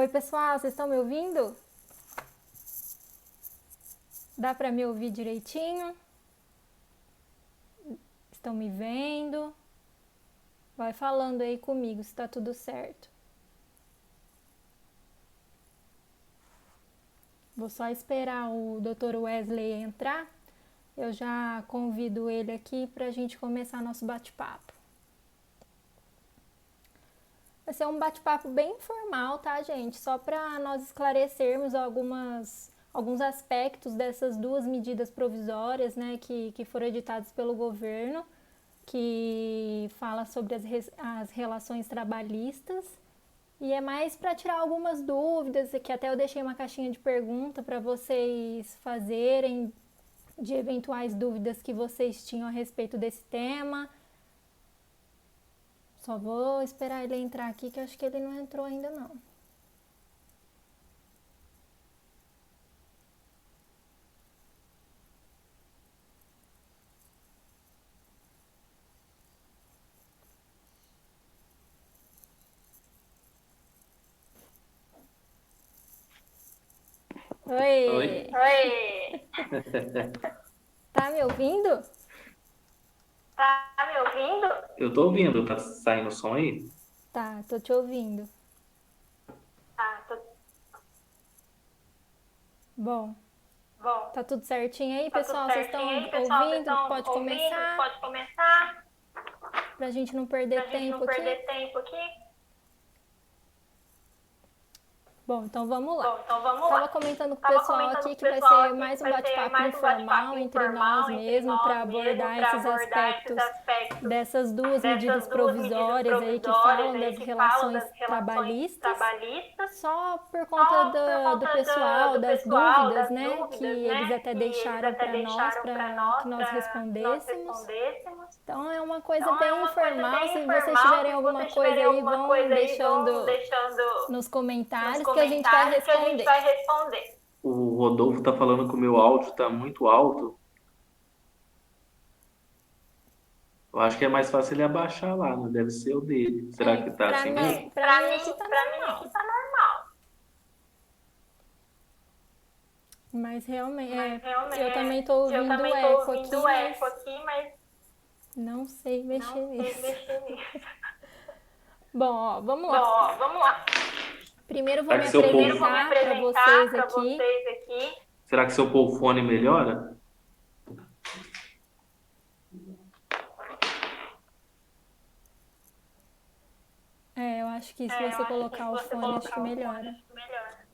Oi, pessoal, vocês estão me ouvindo? Dá para me ouvir direitinho? Estão me vendo? Vai falando aí comigo se tá tudo certo. Vou só esperar o Dr. Wesley entrar. Eu já convido ele aqui para a gente começar nosso bate-papo. Vai ser um bate-papo bem informal, tá, gente? Só para nós esclarecermos alguns aspectos dessas duas medidas provisórias, né, que foram editadas pelo governo, que fala sobre as relações trabalhistas. E é mais para tirar algumas dúvidas, que até eu deixei uma caixinha de pergunta para vocês fazerem, de eventuais dúvidas que vocês tinham a respeito desse tema. Só vou esperar ele entrar aqui, que eu acho que ele não entrou ainda não. Oi! Oi? Oi! Tá me ouvindo? Tá me ouvindo? Eu tô ouvindo, tá saindo som aí? Tá, tô te ouvindo. Ah, tô Bom, bom. tá tudo certinho aí, Tá tudo pessoal? Vocês certinho estão aí, pessoal? Vocês ouvindo? estão Pode ouvindo? começar? Pode começar? Pra gente não perder Pra gente não tempo aqui. perder tempo aqui. Bom, então vamos lá. Bom, então vamos Tava lá. comentando com o Tava pessoal comentando aqui com o que vai pessoal ser aqui que mais um vai ser bate-papo mais um bate-papo informal entre nós informal entre mesmo para nós mesmo abordar para esses abordar esses aspectos aspectos dessas duas medidas dessas duas medidas provisórias aí que provisórias falam aí das que falam relações das relações trabalhistas, trabalhistas, só por conta só por do conta pessoal, do das pessoal, dúvidas, das né, que dúvidas, eles né, até que eles deixaram até para nós, deixaram para nós que nós para que nós respondêssemos. respondêssemos. Então é uma coisa Então é bem uma coisa informal. bem Se vocês informal. tiverem Se alguma vocês coisa tiverem aí, alguma vão coisa aí, vão deixando deixando nos nos comentários que a gente vai comentários que a gente responder. vai responder. O Rodolfo tá falando que o meu áudio tá muito alto. Eu acho que é mais fácil ele abaixar lá, não deve ser o dele. Será É, que tá assim mesmo? pra mim aqui tá Pra mim aqui normal. tá normal. Mas realmente, Mas realmente, eu também tô eu ouvindo também tô eco ouvindo aqui, mas eco aqui, mas não sei não mexer sei nisso. mexer nisso. Bom, ó, vamos Bom, lá. ó, vamos lá. Primeiro vou Será me que se eu pôr... Primeiro vou me apresentar para apresentar vocês para aqui. vocês aqui. Será que se eu pôr o fone melhora? Eu acho que se É, eu você acho que se colocar o você fone, acho que colocar o fone, melhora. acho que melhora.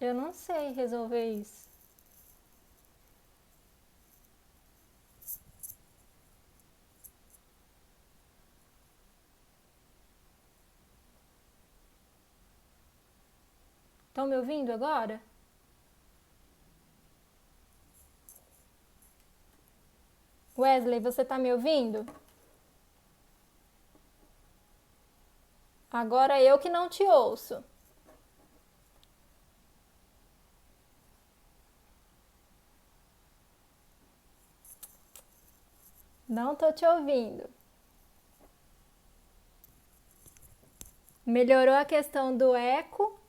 Eu não sei resolver isso. Estão me ouvindo agora? Wesley, você tá me ouvindo? Agora eu que não te ouço. Não tô te ouvindo. Melhorou a questão do eco,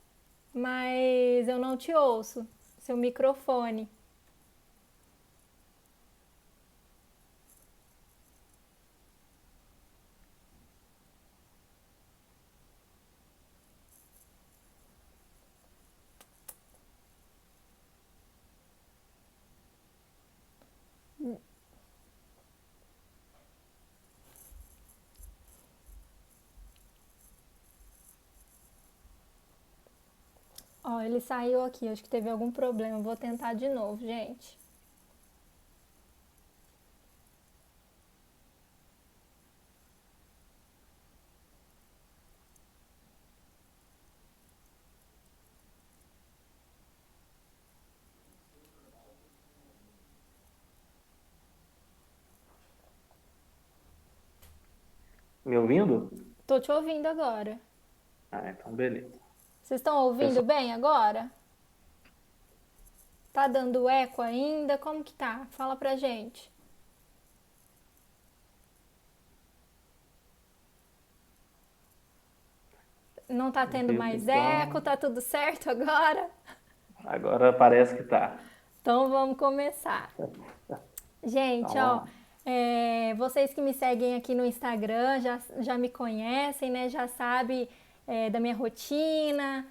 mas eu não te ouço. Seu microfone. Ó, ele saiu aqui, acho que teve algum problema. Vou tentar de novo, gente. Me ouvindo? Tô te ouvindo agora. Ah, então beleza. Vocês estão ouvindo Pessoal, bem agora? Tá dando eco ainda? Como que tá? Fala pra gente. Não tá tendo mais eco? Tá tudo certo agora? Agora parece que tá. Então vamos começar. Gente, ó, vocês que me seguem aqui no Instagram já me conhecem, né? Já sabem da minha rotina,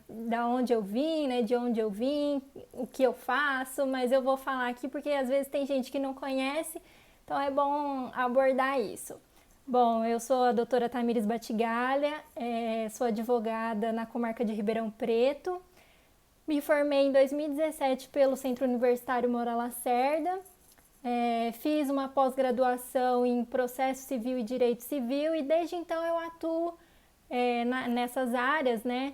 da onde eu vim, né? De onde eu vim, o que eu faço, mas eu vou falar aqui porque às vezes tem gente que não conhece, então é bom abordar isso. Bom, eu sou a doutora Tamires Batigalha, sou advogada na comarca de Ribeirão Preto. Me formei em 2017 pelo Centro Universitário Moura Lacerda. Fiz uma pós-graduação em Processo Civil e Direito Civil e desde então eu atuo nessas áreas, né?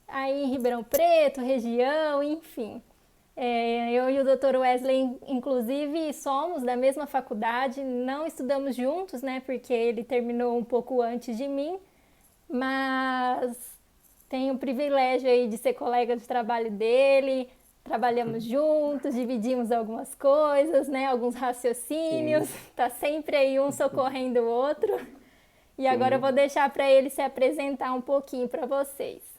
Aí em Ribeirão Preto, região, enfim. Eu e o Dr. Wesley, inclusive, somos da mesma faculdade, não estudamos juntos, né? Porque ele terminou um pouco antes de mim, mas tenho o privilégio aí de ser colega de trabalho dele, trabalhamos juntos, dividimos algumas coisas, né? Alguns raciocínios, tá sempre aí um socorrendo o outro. E agora eu vou deixar para ele se apresentar um pouquinho para vocês.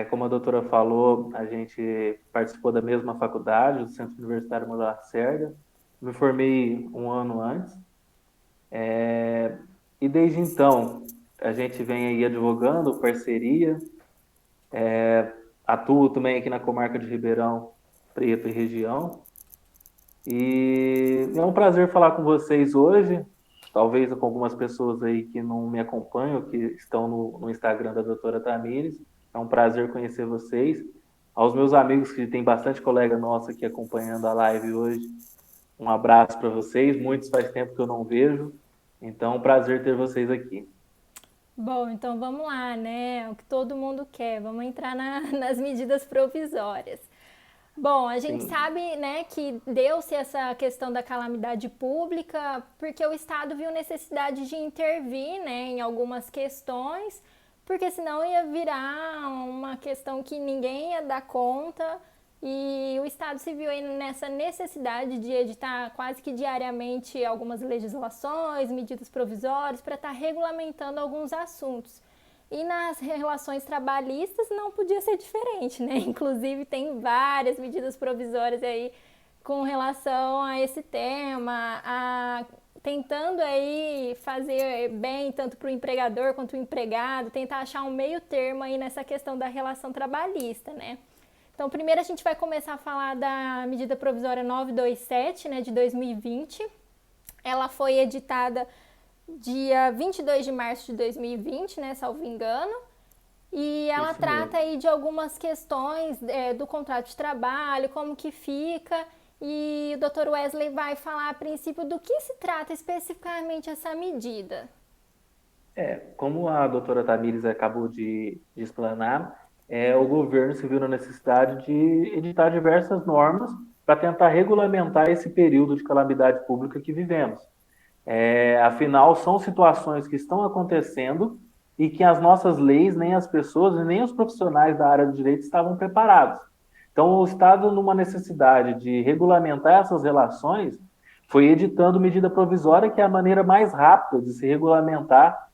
Como a doutora falou, a gente participou da mesma faculdade, do Centro Universitário Moura Lacerda. Me formei um ano antes. E desde então, a gente vem aí advogando, parceria. Atuo também aqui na comarca de Ribeirão Preto e região. E é um prazer falar com vocês hoje, talvez com algumas pessoas aí que não me acompanham, que estão no Instagram da doutora Tamires. É um prazer conhecer vocês. Aos meus amigos, que tem bastante colega nosso aqui acompanhando a live hoje, um abraço para vocês. Muitos faz tempo que eu não vejo, então é um prazer ter vocês aqui. Bom, então vamos lá, né? O que todo mundo quer, vamos entrar nas medidas provisórias. Bom, a gente sabe, né, que deu-se essa questão da calamidade pública porque o Estado viu necessidade de intervir, né, em algumas questões, porque senão ia virar uma questão que ninguém ia dar conta e o Estado se viu aí nessa necessidade de editar quase que diariamente algumas legislações, medidas provisórias para estar regulamentando alguns assuntos. E nas relações trabalhistas não podia ser diferente, né? Inclusive tem várias medidas provisórias aí com relação a esse tema, tentando aí fazer bem tanto para o empregador quanto o empregado, tentar achar um meio termo aí nessa questão da relação trabalhista, né? Então, primeiro a gente vai começar a falar da medida provisória 927, né, de 2020. Ela foi editada dia 22 de março de 2020, né, salvo engano, e ela trata aí de algumas questões do contrato de trabalho, como que fica, e o Dr. Wesley vai falar a princípio do que se trata especificamente essa medida. Como a doutora Tamires acabou de explanar, o governo se viu na necessidade de editar diversas normas para tentar regulamentar esse período de calamidade pública que vivemos. Afinal, são situações que estão acontecendo e que as nossas leis, nem as pessoas, nem os profissionais da área do direito estavam preparados. Então, o Estado, numa necessidade de regulamentar essas relações, foi editando medida provisória, que é a maneira mais rápida de se regulamentar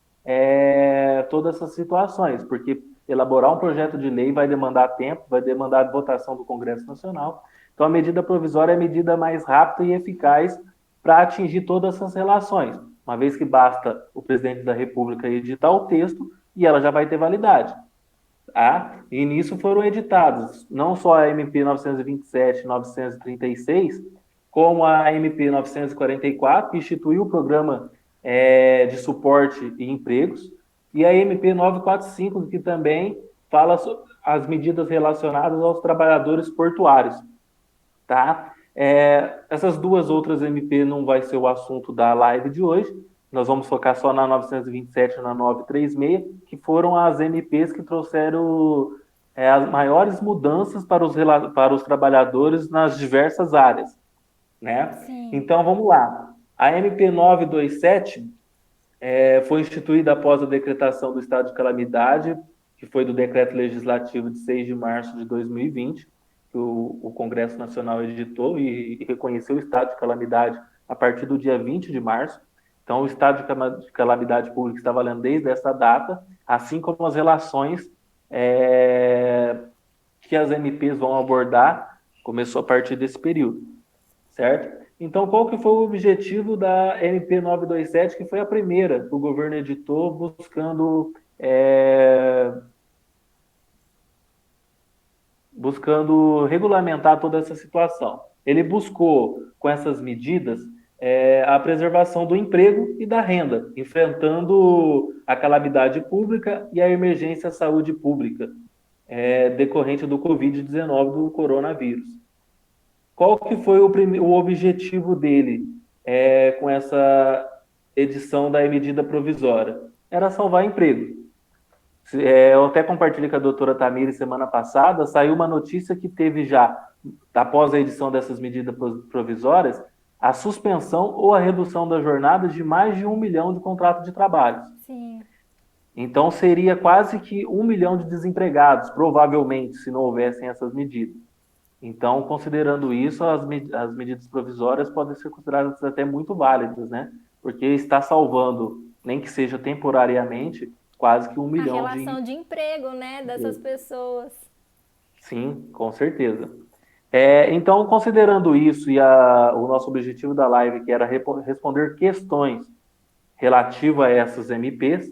todas essas situações, porque elaborar um projeto de lei vai demandar tempo, vai demandar a votação do Congresso Nacional. Então, a medida provisória é a medida mais rápida e eficaz para atingir todas essas relações, uma vez que basta o presidente da República editar o texto e ela já vai ter validade. E nisso foram editados não só a MP 927 e 936, como a MP 944, que instituiu o programa de suporte e empregos, e a MP 945, que também fala sobre as medidas relacionadas aos trabalhadores portuários. Tá? Essas duas outras MP não vai ser o assunto da live de hoje. Nós vamos focar só na 927 e na 936, que foram as MPs que trouxeram as maiores mudanças para os trabalhadores nas diversas áreas. Né? Então, vamos lá. A MP 927 foi instituída após a decretação do estado de calamidade que foi do Decreto Legislativo de 6 de março de 2020, que o Congresso Nacional editou e reconheceu o estado de calamidade a partir do dia 20 de março. Então, o estado de calamidade pública está valendo desde essa data, assim como as relações que as MPs vão abordar, começou a partir desse período, certo? Então, qual que foi o objetivo da MP 927, que foi a primeira que o governo editou, buscando regulamentar toda essa situação? Ele buscou, com essas medidas, a preservação do emprego e da renda, enfrentando a calamidade pública e a emergência à saúde pública, decorrente do Covid-19, do coronavírus. Qual que foi o objetivo dele com essa edição da medida provisória? Era salvar emprego. Eu até compartilhei com a doutora Tamires semana passada, saiu uma notícia que teve já, após a edição dessas medidas provisórias, a suspensão ou a redução das jornadas de mais de 1 milhão de contratos de trabalho. Sim. Então, seria quase que 1 milhão de desempregados, provavelmente, se não houvessem essas medidas. Então, considerando isso, as medidas provisórias podem ser consideradas até muito válidas, né? Porque está salvando, nem que seja temporariamente, quase que 1 milhão a relação de emprego, né, dessas pessoas. Sim, com certeza. Então, considerando isso e o nosso objetivo da live, que era responder questões relativas a essas MPs,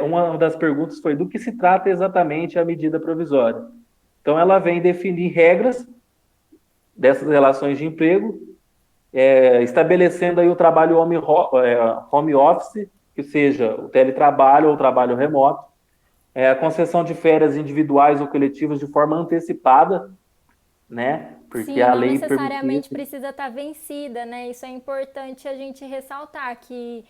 uma das perguntas foi do que se trata exatamente a medida provisória. Então, ela vem definir regras dessas relações de emprego, estabelecendo aí o trabalho home office, que seja o teletrabalho ou o trabalho remoto, a concessão de férias individuais ou coletivas de forma antecipada, né? Porque Sim, a não lei necessariamente precisa estar vencida, né? Isso é importante a gente ressaltar, que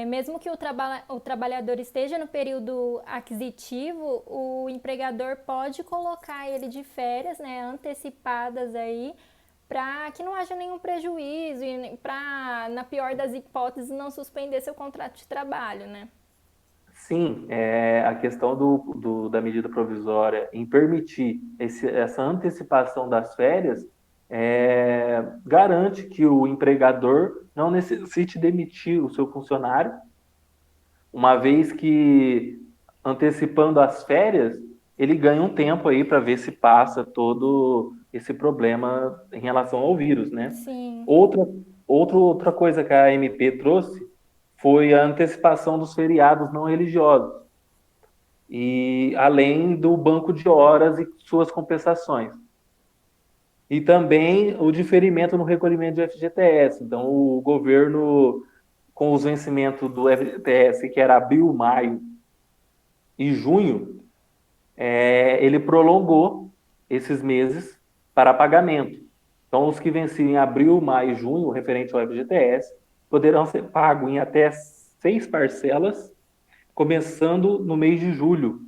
mesmo que o trabalhador esteja no período aquisitivo, o empregador pode colocar ele de férias, né, antecipadas aí, para que não haja nenhum prejuízo e para, na pior das hipóteses, não suspender seu contrato de trabalho, né? Sim, a questão da medida provisória em permitir essa antecipação das férias garante que o empregador não necessite demitir o seu funcionário, uma vez que antecipando as férias, ele ganha um tempo aí para ver se passa todo esse problema em relação ao vírus, né? Sim. Outra coisa que a MP trouxe foi a antecipação dos feriados não religiosos, e além do banco de horas e suas compensações. E também o diferimento no recolhimento do FGTS. Então, o governo, com os vencimentos do FGTS, que era abril, maio e junho, ele prolongou esses meses para pagamento. Então, os que venciam em abril, maio e junho, referente ao FGTS, poderão ser pagos em até 6 parcelas, começando no mês de julho,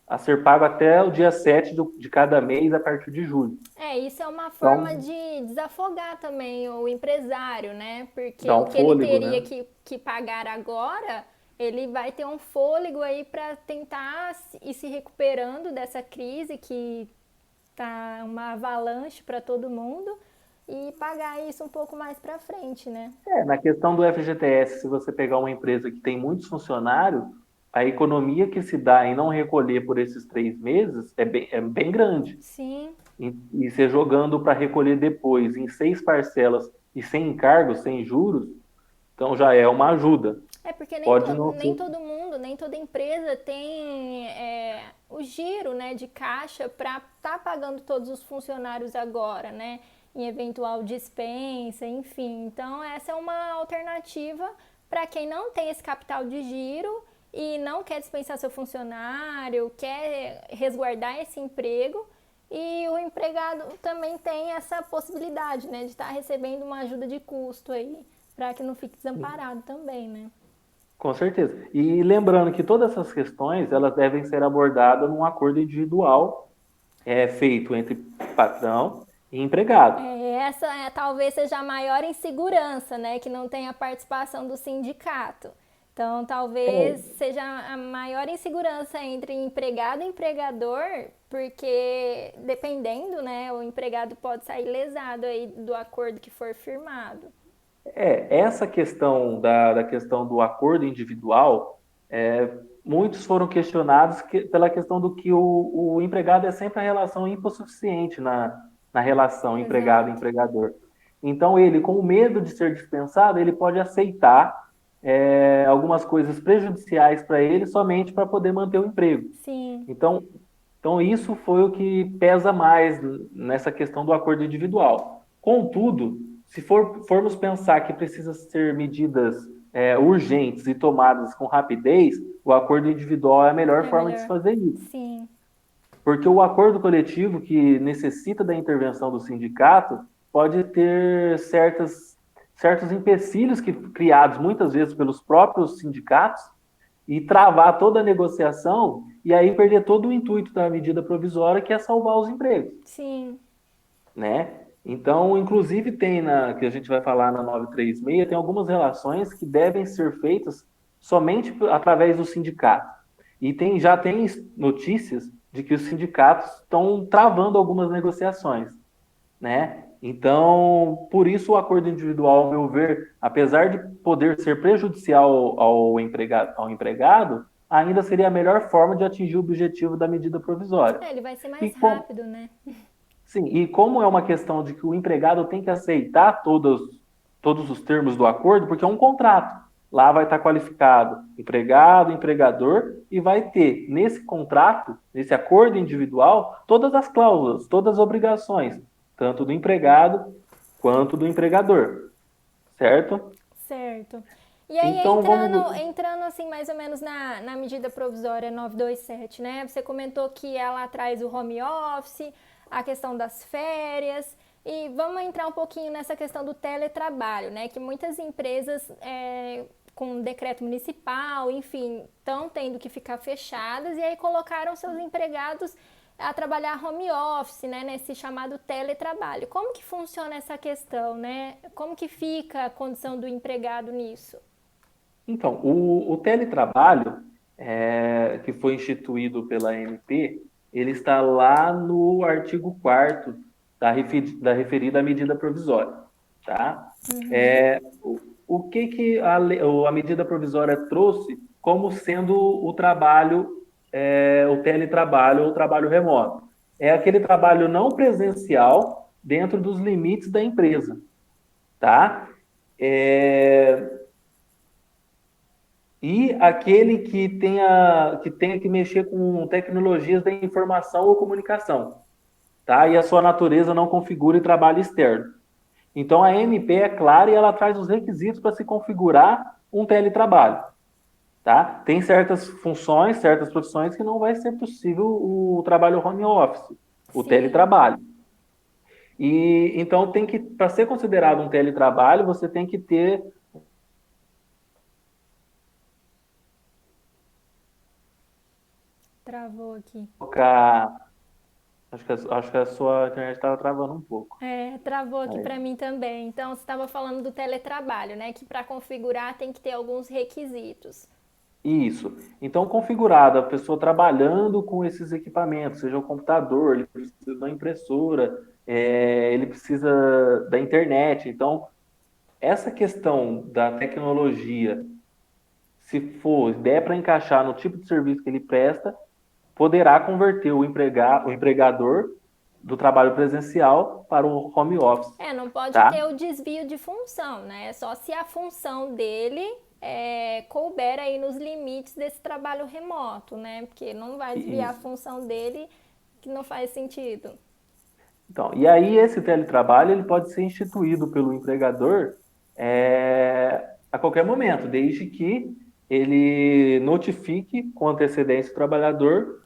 a ser pago até o dia 7 de cada mês, a partir de julho. Isso é uma forma Então, de desafogar também o empresário, né? Porque dá o um que ele fôlego, teria né? que pagar agora, ele vai ter um fôlego aí para tentar ir se recuperando dessa crise que tá uma avalanche para todo mundo e pagar isso um pouco mais para frente, né? Na questão do FGTS, se você pegar uma empresa que tem muitos funcionários, a economia que se dá em não recolher por esses 3 meses é bem grande. Sim. E você jogando para recolher depois em 6 parcelas e sem encargos, sem juros, então já é uma ajuda. Porque Pode não nem ser. todo mundo, nem toda empresa tem o giro, né, de caixa para estar pagando todos os funcionários agora, né, em eventual dispensa, enfim. Então, essa é uma alternativa para quem não tem esse capital de giro e não quer dispensar seu funcionário, quer resguardar esse emprego. E o empregado também tem essa possibilidade, né, de estar recebendo uma ajuda de custo aí, para que não fique desamparado também, né? Com certeza. E lembrando que todas essas questões, elas devem ser abordadas num acordo individual, feito entre patrão e empregado. Essa talvez seja a maior insegurança, né, que não tem a participação do sindicato. Então, talvez seja a maior insegurança entre empregado e empregador, porque dependendo, né, o empregado pode sair lesado aí do acordo que for firmado. Essa questão da questão do acordo individual, muitos foram questionados pela questão do que o empregado é sempre a relação hipossuficiente na relação Exato. empregado-empregador. Então, ele, com medo de ser dispensado, ele pode aceitar algumas coisas prejudiciais para ele somente para poder manter o emprego. Sim, Então, isso foi o que pesa mais nessa questão do acordo individual. Contudo, se formos pensar que precisa ser medidas urgentes e tomadas com rapidez, o acordo individual é a melhor é forma de se melhor. fazer isso. Sim, Porque o acordo coletivo, que necessita da intervenção do sindicato, pode ter certos empecilhos criados muitas vezes pelos próprios sindicatos e travar toda a negociação e aí perder todo o intuito da medida provisória, que é salvar os empregos, sim. né? Então, inclusive que a gente vai falar na 936, tem algumas relações que devem ser feitas somente através do sindicato. E já tem notícias de que os sindicatos estão travando algumas negociações, né? Então, por isso o acordo individual, ao meu ver, apesar de poder ser prejudicial ao empregado, ainda seria a melhor forma de atingir o objetivo da medida provisória. Ele vai ser E mais como, rápido, né? sim, e como é uma questão de que o empregado tem que aceitar todos os termos do acordo, porque é um contrato. Lá vai estar qualificado empregado, empregador, e vai ter nesse contrato, nesse acordo individual, todas as cláusulas, todas as obrigações, tanto do empregado quanto do empregador, certo? Certo. E aí, Então entrando assim, mais ou menos na medida provisória 927, né? Você comentou que ela traz o home office, a questão das férias, e vamos entrar um pouquinho nessa questão do teletrabalho, né? Que muitas empresas, com decreto municipal, enfim, estão tendo que ficar fechadas, e aí colocaram seus empregados a trabalhar home office, né, nesse chamado teletrabalho. Como que funciona essa questão, né? Como que fica a condição do empregado nisso? Então, o teletrabalho, que foi instituído pela ANP, ele está lá no artigo 4º da referida medida provisória, tá? O que a medida provisória trouxe como sendo o trabalho, o teletrabalho ou o trabalho remoto? É aquele trabalho não presencial dentro dos limites da empresa, tá? É, e aquele que tenha que mexer com tecnologias da informação ou comunicação, tá? E a sua natureza não configure trabalho externo. Então a MP é clara e ela traz os requisitos para se configurar um teletrabalho, tá? Tem certas funções, certas profissões que não vai ser possível o trabalho home office, o Sim, teletrabalho. E então para ser considerado um teletrabalho, você tem que ter travou aqui. Acho que a sua internet estava travando um pouco. Travou aqui Aí. para mim também. Então, você estava falando do teletrabalho, né? Que para configurar tem que ter alguns requisitos. Isso. Então, configurado, a pessoa trabalhando com esses equipamentos, seja o computador, ele precisa da impressora, ele precisa da internet. Então, essa questão da tecnologia, se der para encaixar no tipo de serviço que ele presta, poderá converter o empregador do trabalho presencial para o home office, Não pode tá? ter o desvio de função, né? Só se a função dele couber aí nos limites desse trabalho remoto, né? Porque não vai desviar a Isso. função dele, que não faz sentido. Então, e aí esse teletrabalho ele pode ser instituído pelo empregador a qualquer momento, desde que ele notifique com antecedência o trabalhador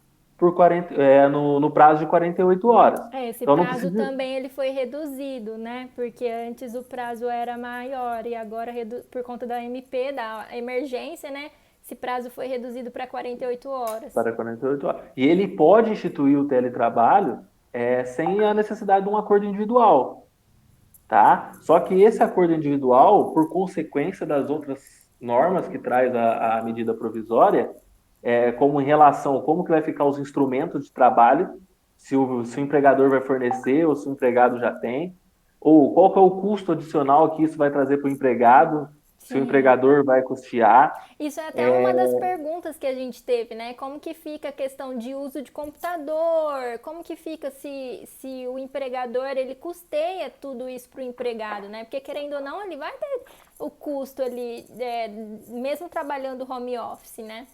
no prazo de 48 horas. Esse Então não prazo precisa. também ele foi reduzido, né? Porque antes o prazo era maior e agora, por conta da MP, da emergência, né? Esse prazo foi reduzido para 48 horas. Para 48 horas. E ele pode instituir o teletrabalho sem a necessidade de um acordo individual, tá? Só que esse acordo individual, por consequência das outras normas que traz a medida provisória, como em relação como que vai ficar os instrumentos de trabalho, se o empregador vai fornecer ou se o empregado já tem, ou qual que é o custo adicional que isso vai trazer para o empregado, se o Sim. empregador vai custear. Isso é até uma das perguntas que a gente teve, né? Como que fica a questão de uso de computador? Como que fica se o empregador ele custeia tudo isso para o empregado, né? Porque querendo ou não, ele vai ter o custo ali, mesmo trabalhando home office, né?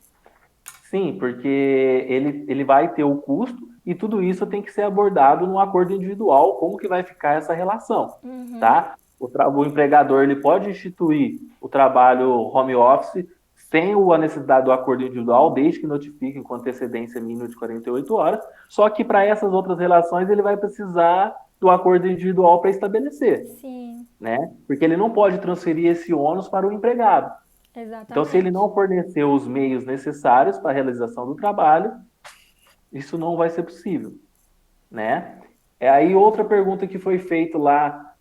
Sim, porque ele vai ter o custo e tudo isso tem que ser abordado num acordo individual, como que vai ficar essa relação, tá? O empregador ele pode instituir o trabalho home office sem a necessidade do acordo individual, desde que notifique com antecedência mínima de 48 horas, só que para essas outras relações ele vai precisar do acordo individual para estabelecer, Sim, né? Porque ele não pode transferir esse ônus para o empregado. Então, se ele exatamente. não fornecer os meios necessários para a realização do trabalho, isso não vai ser possível, né? Aí outra pergunta que foi feita lá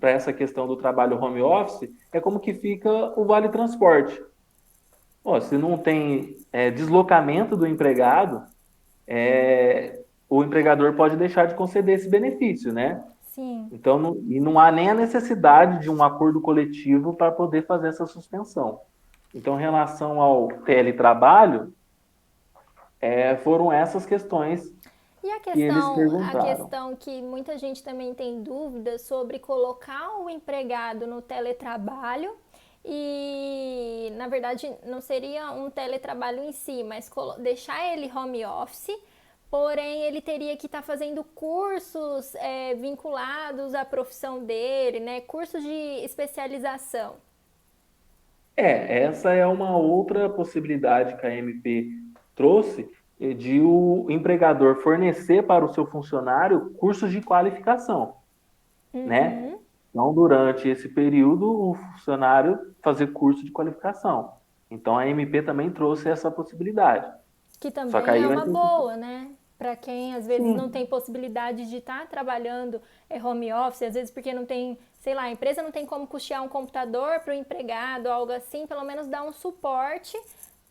para essa questão do trabalho home office é como que fica o vale transporte. Pô, se não tem deslocamento do empregado, o empregador pode deixar de conceder esse benefício, né? Sim. Então, não há nem a necessidade de um acordo coletivo para poder fazer essa suspensão. Então, em relação ao teletrabalho, foram essas questões E que eles a perguntaram. questão que muita gente também tem dúvida sobre colocar o empregado no teletrabalho e, na verdade, não seria um teletrabalho em si, mas deixar ele home office, porém ele teria que estar fazendo cursos vinculados à profissão dele, né? Cursos de especialização. Essa é uma outra possibilidade que a MP trouxe de o empregador fornecer para o seu funcionário cursos de qualificação, né? Uhum. Então, durante esse período, o funcionário fazer curso de qualificação. Então, a MP também trouxe essa possibilidade. Que Só que também aí é vai uma ter... boa, né? Para quem às vezes não tem Sim, possibilidade de estar trabalhando home office, às vezes porque não tem, sei lá, a empresa não tem como custear um computador para o empregado, algo assim, pelo menos dar um suporte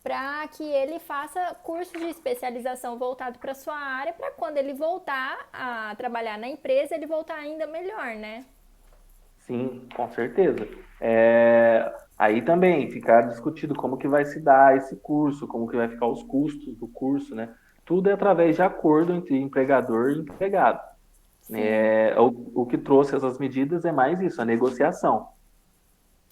para que ele faça curso de especialização voltado para sua área, para quando ele voltar a trabalhar na empresa, ele voltar ainda melhor, né? sim, com certeza. Aí também ficar discutido como que vai se dar esse curso, como que vai ficar os custos do curso, né? Tudo é através de acordo entre empregador e empregado. Sim. O que trouxe essas medidas é mais isso, a negociação,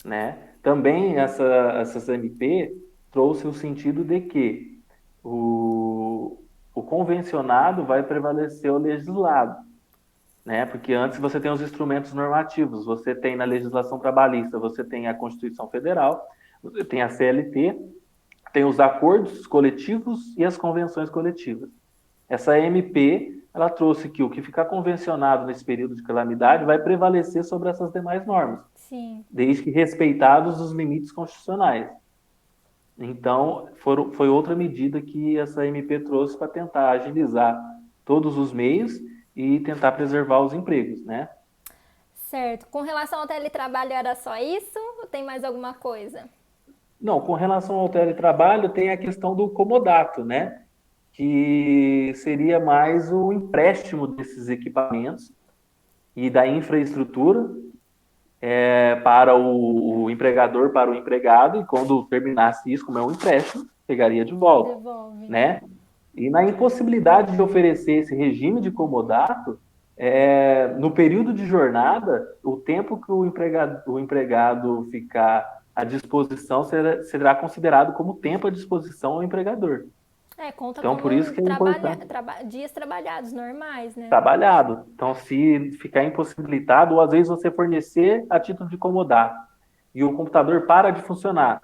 né? Também essas MP trouxe o sentido de que o convencionado vai prevalecer o legislado, né? Porque antes você tem os instrumentos normativos, você tem na legislação trabalhista, você tem a Constituição Federal, você tem a CLT, tem os acordos coletivos e as convenções coletivas. Essa MP, ela trouxe que o que ficar convencionado nesse período de calamidade vai prevalecer sobre essas demais normas, Sim. desde que respeitados os limites constitucionais. Então, foi outra medida que essa MP trouxe para tentar agilizar todos os meios e tentar preservar os empregos, né? Certo. Com relação ao teletrabalho, era só isso ou tem mais alguma coisa? Não, com relação ao teletrabalho, tem a questão do comodato, né? Que seria mais o empréstimo desses equipamentos e da infraestrutura para o empregador, para o empregado, e quando terminasse isso, como é um empréstimo, pegaria de volta, Devolve. né? E na impossibilidade de oferecer esse regime de comodato, no período de jornada, o tempo que o empregado ficar à disposição será considerado como tempo à disposição ao empregador. Conta Então, por isso como que é importante dias trabalhados normais, né? trabalhado. Então, se ficar impossibilitado, ou às vezes você fornecer a título de comodato e o computador para de funcionar,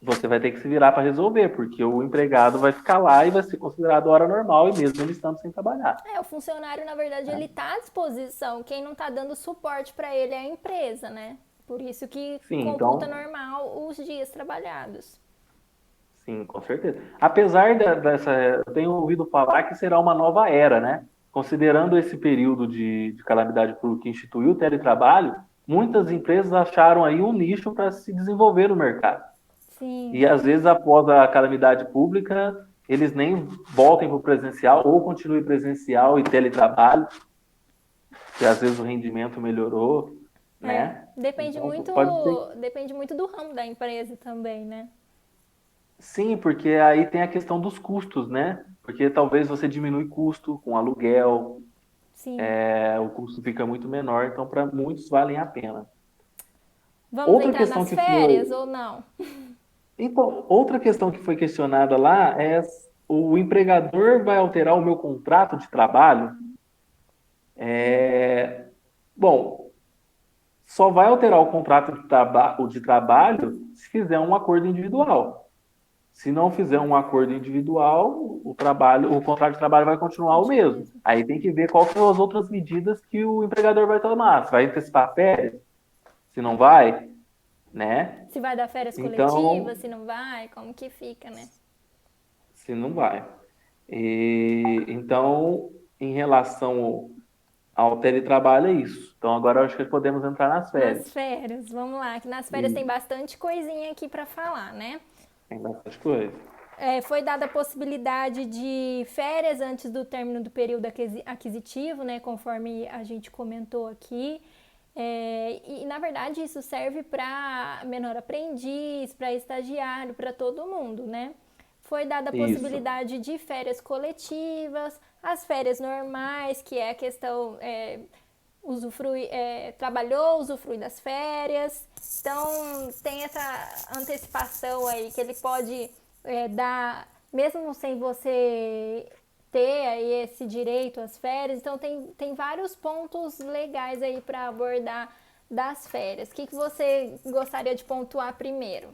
você vai ter que se virar para resolver, porque o empregado vai ficar lá e vai ser considerado hora normal, e mesmo ele estando sem trabalhar. O funcionário, na verdade, ele tá à disposição. Quem não tá dando suporte para ele é a empresa, né? Por isso que Sim, computa então, normal os dias trabalhados. sim, com certeza. Apesar dessa, eu tenho ouvido falar que será uma nova era, né? Considerando esse período de calamidade pública que instituiu o teletrabalho, muitas empresas acharam aí um nicho para se desenvolver no mercado. Sim. E às vezes, após a calamidade pública, eles nem voltem para o presencial ou continuem presencial e teletrabalho, que às vezes o rendimento melhorou, É, né? Então, depende muito do ramo da empresa também, né? sim, porque aí tem a questão dos custos, né? Porque talvez você diminui custo com aluguel, Sim. o custo fica muito menor, então para muitos valem a pena. Vamos Outra entrar questão nas que foi, férias ou não? então, outra questão que foi questionada lá é o empregador vai alterar o meu contrato de trabalho? Bom, só vai alterar o contrato de trabalho se fizer um acordo individual. Se não fizer um acordo individual, o contrato de trabalho vai continuar o Continua mesmo. mesmo. Aí tem que ver quais são as outras medidas que o empregador vai tomar. Se vai antecipar férias, se não vai, né? Se vai dar férias Então, coletivas, se não vai, como que fica, né? se não vai. Então, em relação ao teletrabalho, é isso. Então, agora eu acho que podemos entrar nas Nas férias. férias, vamos lá, que nas férias tem E bastante coisinha aqui para falar, né? tem bastante coisa. Foi dada a possibilidade de férias antes do término do período aquisitivo, né, conforme a gente comentou aqui. E na verdade isso serve para menor aprendiz, para estagiário, para todo mundo, né? Foi dada a Isso, possibilidade de férias coletivas, as férias normais, que é a questão trabalhou, usufrui das férias. Então tem essa antecipação aí que ele pode dar, mesmo sem você ter aí esse direito às férias. Então tem vários pontos legais aí para abordar das férias. O que você gostaria de pontuar primeiro?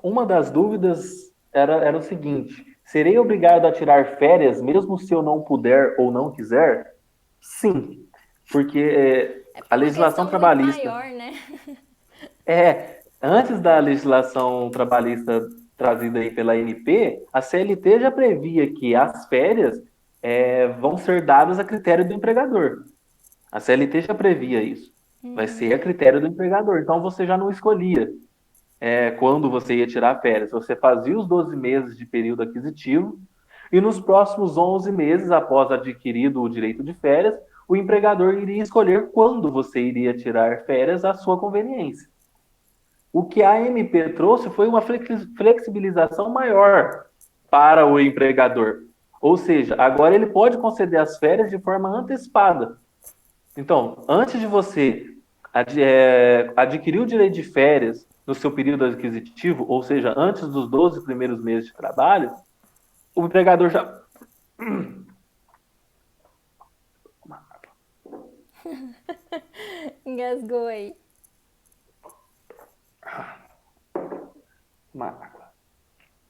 Uma das dúvidas era o seguinte: serei obrigado a tirar férias mesmo se eu não puder ou não quiser? Sim, porque É porque a é uma legislação questão muito trabalhista maior, né? antes da legislação trabalhista trazida aí pela MP, a CLT já previa que as férias vão ser dadas a critério do empregador. A CLT já previa isso. Vai ser a critério do empregador. Então você já não escolhia quando você ia tirar férias. Você fazia os 12 meses de período aquisitivo e nos próximos 11 meses, após adquirido o direito de férias, o empregador iria escolher quando você iria tirar férias à sua conveniência. O que a MP trouxe foi uma flexibilização maior para o empregador. Ou seja, agora ele pode conceder as férias de forma antecipada. Então, antes de você adquirir o direito de férias no seu período aquisitivo, ou seja, antes dos 12 primeiros meses de trabalho, o empregador já. Engasgou aí.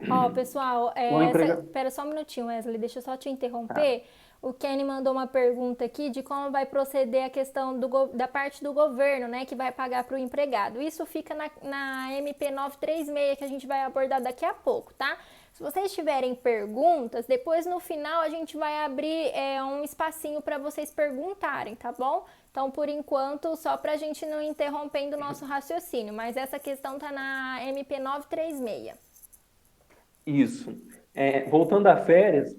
Ó, pessoal, O emprega... pera só um minutinho, Wesley, deixa eu só te interromper. O Kenny mandou uma pergunta aqui de como vai proceder a questão da parte do governo, né, que vai pagar para o empregado. Isso fica na MP 936, que a gente vai abordar daqui a pouco, tá? Se vocês tiverem perguntas, depois no final a gente vai abrir um espacinho para vocês perguntarem, tá bom? Então, por enquanto, só para a gente não interrompendo o nosso raciocínio, mas essa questão tá na MP 936. Isso. Voltando a férias,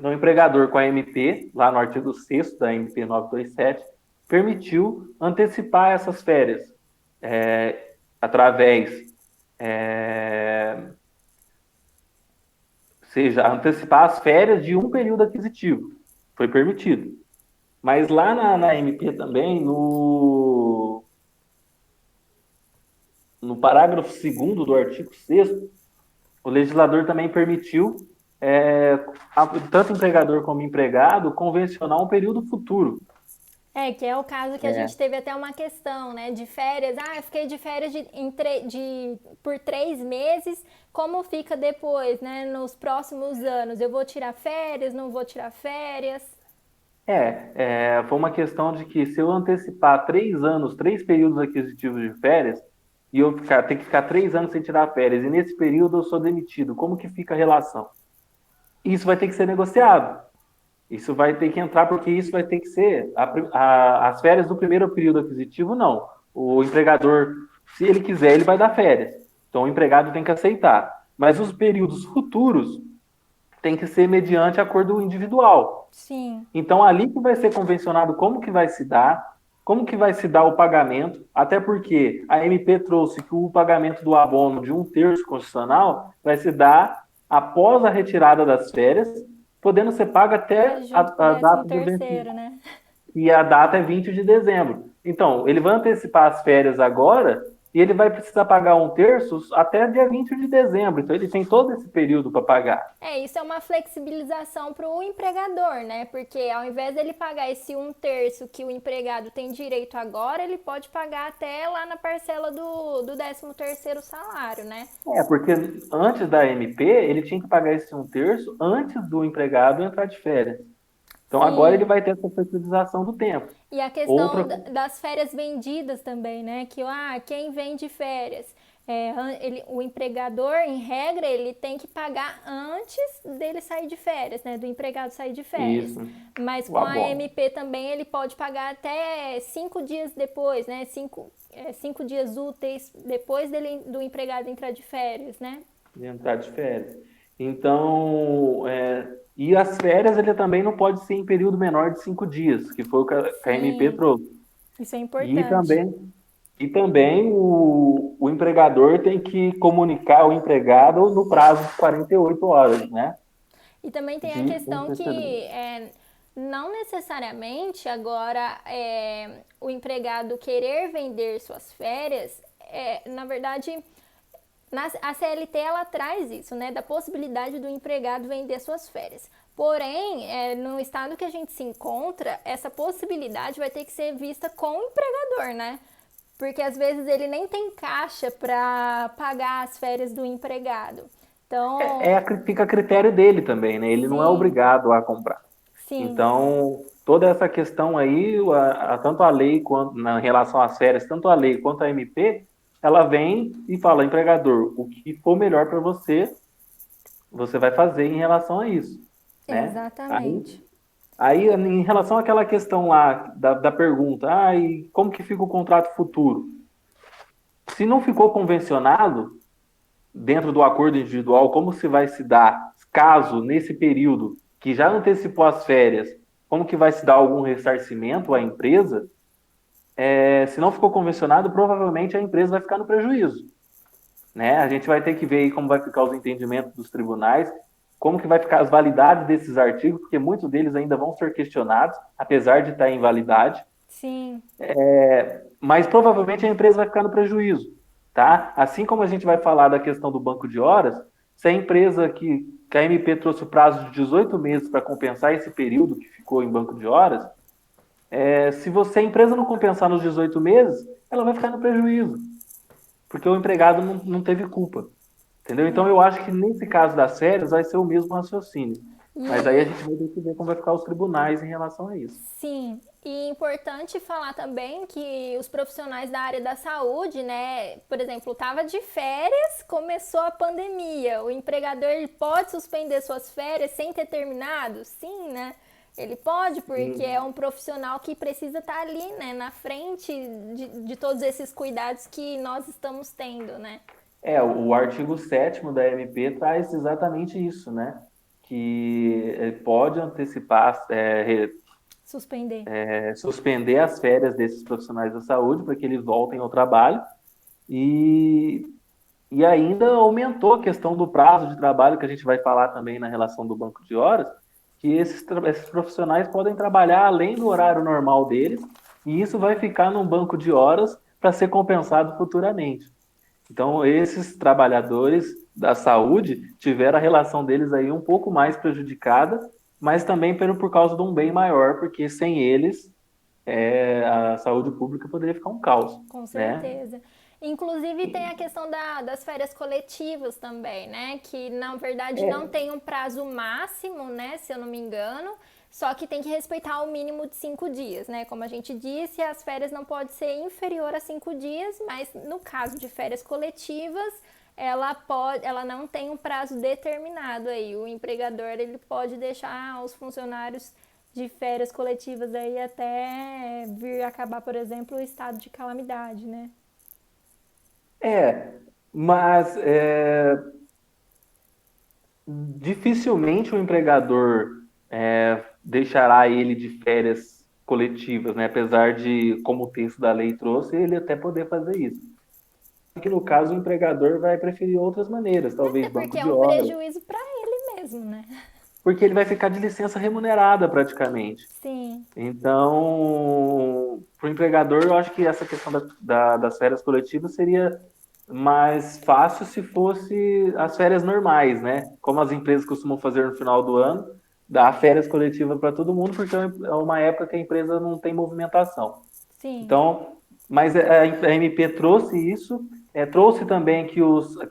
o empregador com a MP, lá no artigo 6º da MP 927, permitiu antecipar essas férias através, seja, antecipar as férias de um período aquisitivo. Foi permitido. Mas lá na MP também, no parágrafo 2º do artigo 6º, o legislador também permitiu, tanto empregador como empregado, convencionar um período futuro. Que é o caso que a gente teve até uma questão, né, de férias. Ah, eu fiquei de férias por 3 meses, como fica depois, né, nos próximos anos? Eu vou tirar férias, não vou tirar férias? Foi uma questão de que se eu antecipar 3 anos, 3 períodos aquisitivos de férias, e eu ter que ficar 3 anos sem tirar férias, e nesse período eu sou demitido, como que fica a relação? Isso vai ter que ser negociado. Isso vai ter que entrar, porque isso vai ter que ser as férias do primeiro período aquisitivo, não. O empregador, se ele quiser, ele vai dar férias. Então o empregado tem que aceitar. Mas os períodos futuros tem que ser mediante acordo individual. Sim. Então ali que vai ser convencionado como que vai se dar, como que vai se dar o pagamento, até porque a MP trouxe que o pagamento do abono de 1/3 constitucional vai se dar após a retirada das férias, podendo ser pago até Junto com o a décimo data do vencimento, terceiro, né? e a data é 20 de dezembro. Então, ele vai antecipar as férias agora e ele vai precisar pagar 1/3 até dia 20 de dezembro. Então, ele tem todo esse período para pagar. Isso é uma flexibilização para o empregador, né? Porque ao invés dele pagar esse 1/3 que o empregado tem direito agora, ele pode pagar até lá na parcela do 13º salário, né? Porque antes da MP, ele tinha que pagar esse 1/3 antes do empregado entrar de férias. Então, agora ele Sim. vai ter essa flexibilização do tempo. E a questão Outra, das férias vendidas também, né? Que quem vende férias, o empregador, em regra, ele tem que pagar antes dele sair de férias, né? Do empregado sair de férias. isso, Mas o com a abono. MP também ele pode pagar até 5 dias depois, né? Cinco dias úteis depois do empregado entrar de férias, né? De entrar de férias. Então, e as férias ele também não pode ser em período menor de 5 dias, que foi o que a MP Sim, trouxe. isso é E importante. também, e também o empregador tem que comunicar ao empregado no prazo de 48 horas, né? E também tem a De questão que antecedência. não necessariamente agora o empregado querer vender suas férias, na verdade, a CLT ela traz isso, né, da possibilidade do empregado vender suas férias. Porém, no estado que a gente se encontra, essa possibilidade vai ter que ser vista com o empregador, né? Porque às vezes ele nem tem caixa para pagar as férias do empregado. Então, Fica a critério dele também, né? Ele não é sim, obrigado a comprar. sim. Então, toda essa questão aí, tanto a lei quanto na relação às férias, tanto a lei quanto a MP, ela vem e fala, empregador, o que for melhor para você, você vai fazer em relação a isso, né? Exatamente. Aí em relação àquela questão lá da pergunta, e como que fica o contrato futuro? Se não ficou convencionado dentro do acordo individual, como se vai se dar, caso nesse período que já antecipou as férias, como que vai se dar algum ressarcimento à empresa, se não ficou convencionado, provavelmente a empresa vai ficar no prejuízo. Né? A gente vai ter que ver aí como vai ficar os entendimentos dos tribunais, como que vai ficar as validades desses artigos, porque muitos deles ainda vão ser questionados, apesar de estar em validade, Sim, mas provavelmente a empresa vai ficar no prejuízo. Tá? Assim como a gente vai falar da questão do banco de horas, se a empresa que a MP trouxe o prazo de 18 meses para compensar esse período que ficou em banco de horas, se a empresa não compensar nos 18 meses, ela vai ficar no prejuízo, porque o empregado não teve culpa. Entendeu? Então eu acho que nesse caso das férias vai ser o mesmo raciocínio. Mas aí a e gente vai ter que ver como vai ficar os tribunais em relação a isso. sim, e é importante falar também que os profissionais da área da saúde, né, por exemplo, estava de férias, começou a pandemia, o empregador ele pode suspender suas férias sem ter terminado? Sim, né? Ele pode, porque é um profissional que precisa estar ali, né, na frente de todos esses cuidados que nós estamos tendo, né? O artigo 7º da MP traz exatamente isso, né? Que ele pode antecipar, Suspender. suspender as férias desses profissionais da saúde para que eles voltem ao trabalho e, e ainda aumentou a questão do prazo de trabalho, que a gente vai falar também na relação do banco de horas, que esses profissionais podem trabalhar além do horário normal deles e isso vai ficar num banco de horas para ser compensado futuramente. Então, esses trabalhadores da saúde tiveram a relação deles aí um pouco mais prejudicada, mas também por causa de um bem maior, porque sem eles a saúde pública poderia ficar um caos, Com né? certeza. Inclusive tem a questão das férias coletivas também, né? Que na verdade não É, tem um prazo máximo, né? Se eu não me engano. Só que tem que respeitar o mínimo de 5 dias, né? Como a gente disse, as férias não podem ser inferior a 5 dias, mas no caso de férias coletivas, ela não tem um prazo determinado aí. O empregador, ele pode deixar os funcionários de férias coletivas aí até vir acabar, por exemplo, o estado de calamidade, né? É, mas dificilmente o empregador deixará ele de férias coletivas, né? Apesar de, como o texto da lei trouxe, ele até poder fazer isso. Que no caso o empregador vai preferir outras maneiras, Até talvez banco porque é de um horas, prejuízo para ele mesmo, né? porque ele vai ficar de licença remunerada praticamente. Sim, Então, para o empregador, eu acho que essa questão das férias coletivas seria mais fácil se fosse as férias normais, né? Como as empresas costumam fazer no final do ano, dar férias coletivas para todo mundo, porque é uma época que a empresa não tem movimentação. sim. Então, mas a MP trouxe isso, trouxe também que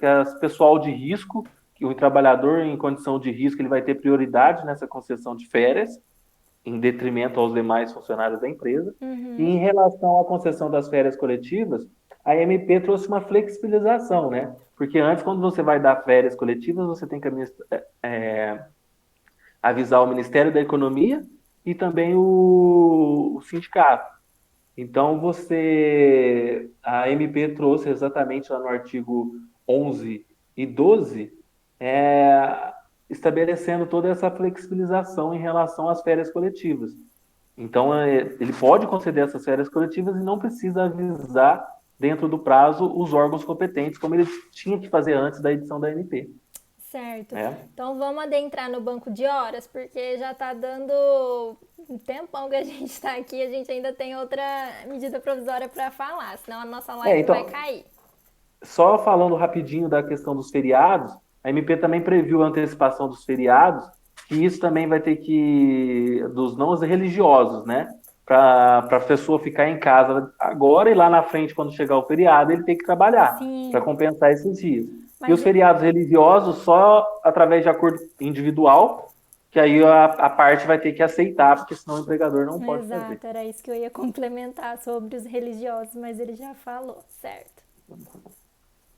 as pessoal de risco, que o trabalhador em condição de risco ele vai ter prioridade nessa concessão de férias, em detrimento aos demais funcionários da empresa. E Uhum. em relação à concessão das férias coletivas, a MP trouxe uma flexibilização, né? Porque antes, quando você vai dar férias coletivas, você tem que avisar o Ministério da Economia e também o sindicato. Então, a MP trouxe exatamente lá no artigo 11 e 12, é, estabelecendo toda essa flexibilização em relação às férias coletivas. Então, ele pode conceder essas férias coletivas e não precisa avisar dentro do prazo os órgãos competentes, como ele tinha que fazer antes da edição da MP. Certo. Né? Então vamos adentrar no banco de horas, porque já está dando um tempão que a gente está aqui, a gente ainda tem outra medida provisória para falar, senão a nossa live vai Então, cair. só falando rapidinho da questão dos feriados, a MP também previu a antecipação dos feriados, que isso também vai ter que, dos não religiosos, né? Para a pessoa ficar em casa agora e lá na frente, quando chegar o feriado, ele tem que trabalhar para Sim, compensar esses dias. E os mas feriados religiosos só através de acordo individual, que aí a parte vai ter que aceitar, porque senão o empregador não pode fazer. exato, era isso que eu ia complementar sobre os religiosos, mas ele já falou, certo?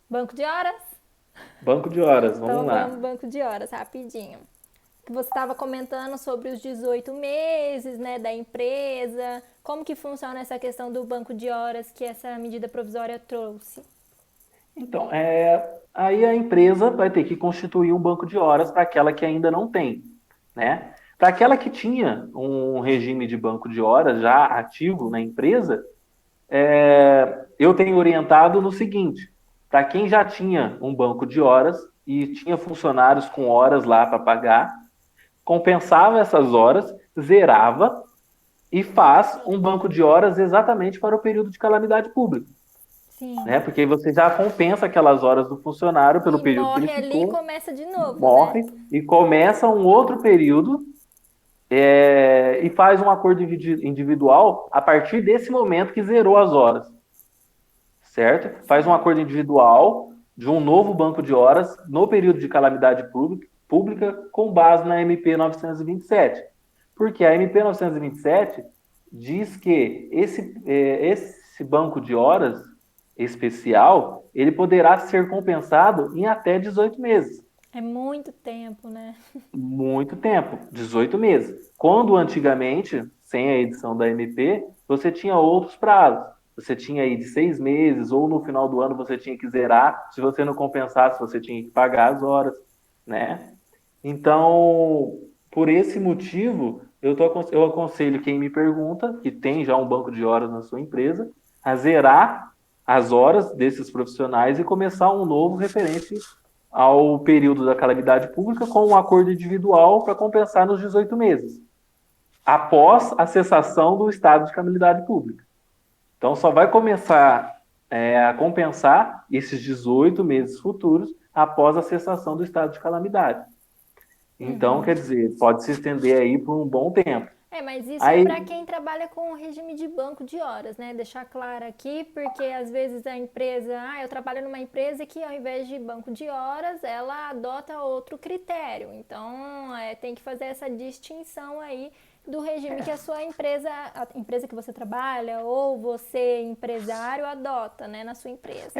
Banco de horas? Banco de horas, vamos Então vamos lá. banco de horas, rapidinho. Que você estava comentando sobre os 18 meses, né, da empresa. Como que funciona essa questão do banco de horas que essa medida provisória trouxe? Então, aí a empresa vai ter que constituir um banco de horas para aquela que ainda não tem, né? Para aquela que tinha um regime de banco de horas já ativo na empresa, eu tenho orientado no seguinte: para quem já tinha um banco de horas e tinha funcionários com horas lá para pagar, compensava essas horas, zerava e faz um banco de horas exatamente para o período de calamidade pública, Sim. né? Porque aí você já compensa aquelas horas do funcionário pelo E período que ele morre ali e ficou, começa de novo, né? morre e começa um outro período e faz um acordo individual a partir desse momento que zerou as horas, certo? Faz um acordo individual de um novo banco de horas no período de calamidade pública com base na MP 927. Porque a MP 927 diz que esse banco de horas especial ele poderá ser compensado em até 18 meses. É muito tempo, né? Muito tempo, 18 meses. Quando antigamente, sem a edição da MP, você tinha outros prazos. Você tinha aí de 6 meses, ou no final do ano você tinha que zerar. Se você não compensasse, você tinha que pagar as horas, né? Então, por esse motivo, eu aconselho quem me pergunta, que tem já um banco de horas na sua empresa, a zerar as horas desses profissionais e começar um novo referente ao período da calamidade pública com um acordo individual para compensar nos 18 meses, após a cessação do estado de calamidade pública. Então, só vai começar a compensar esses 18 meses futuros após a cessação do estado de calamidade. Então, quer dizer, pode se estender aí por um bom tempo. É, mas isso é Aí, para quem trabalha com o regime de banco de horas, né? Deixar claro aqui, porque às vezes a empresa, eu trabalho numa empresa que ao invés de banco de horas, ela adota outro critério. Então, tem que fazer essa distinção aí do regime que a empresa que você trabalha ou você, empresário, adota, né, na sua empresa.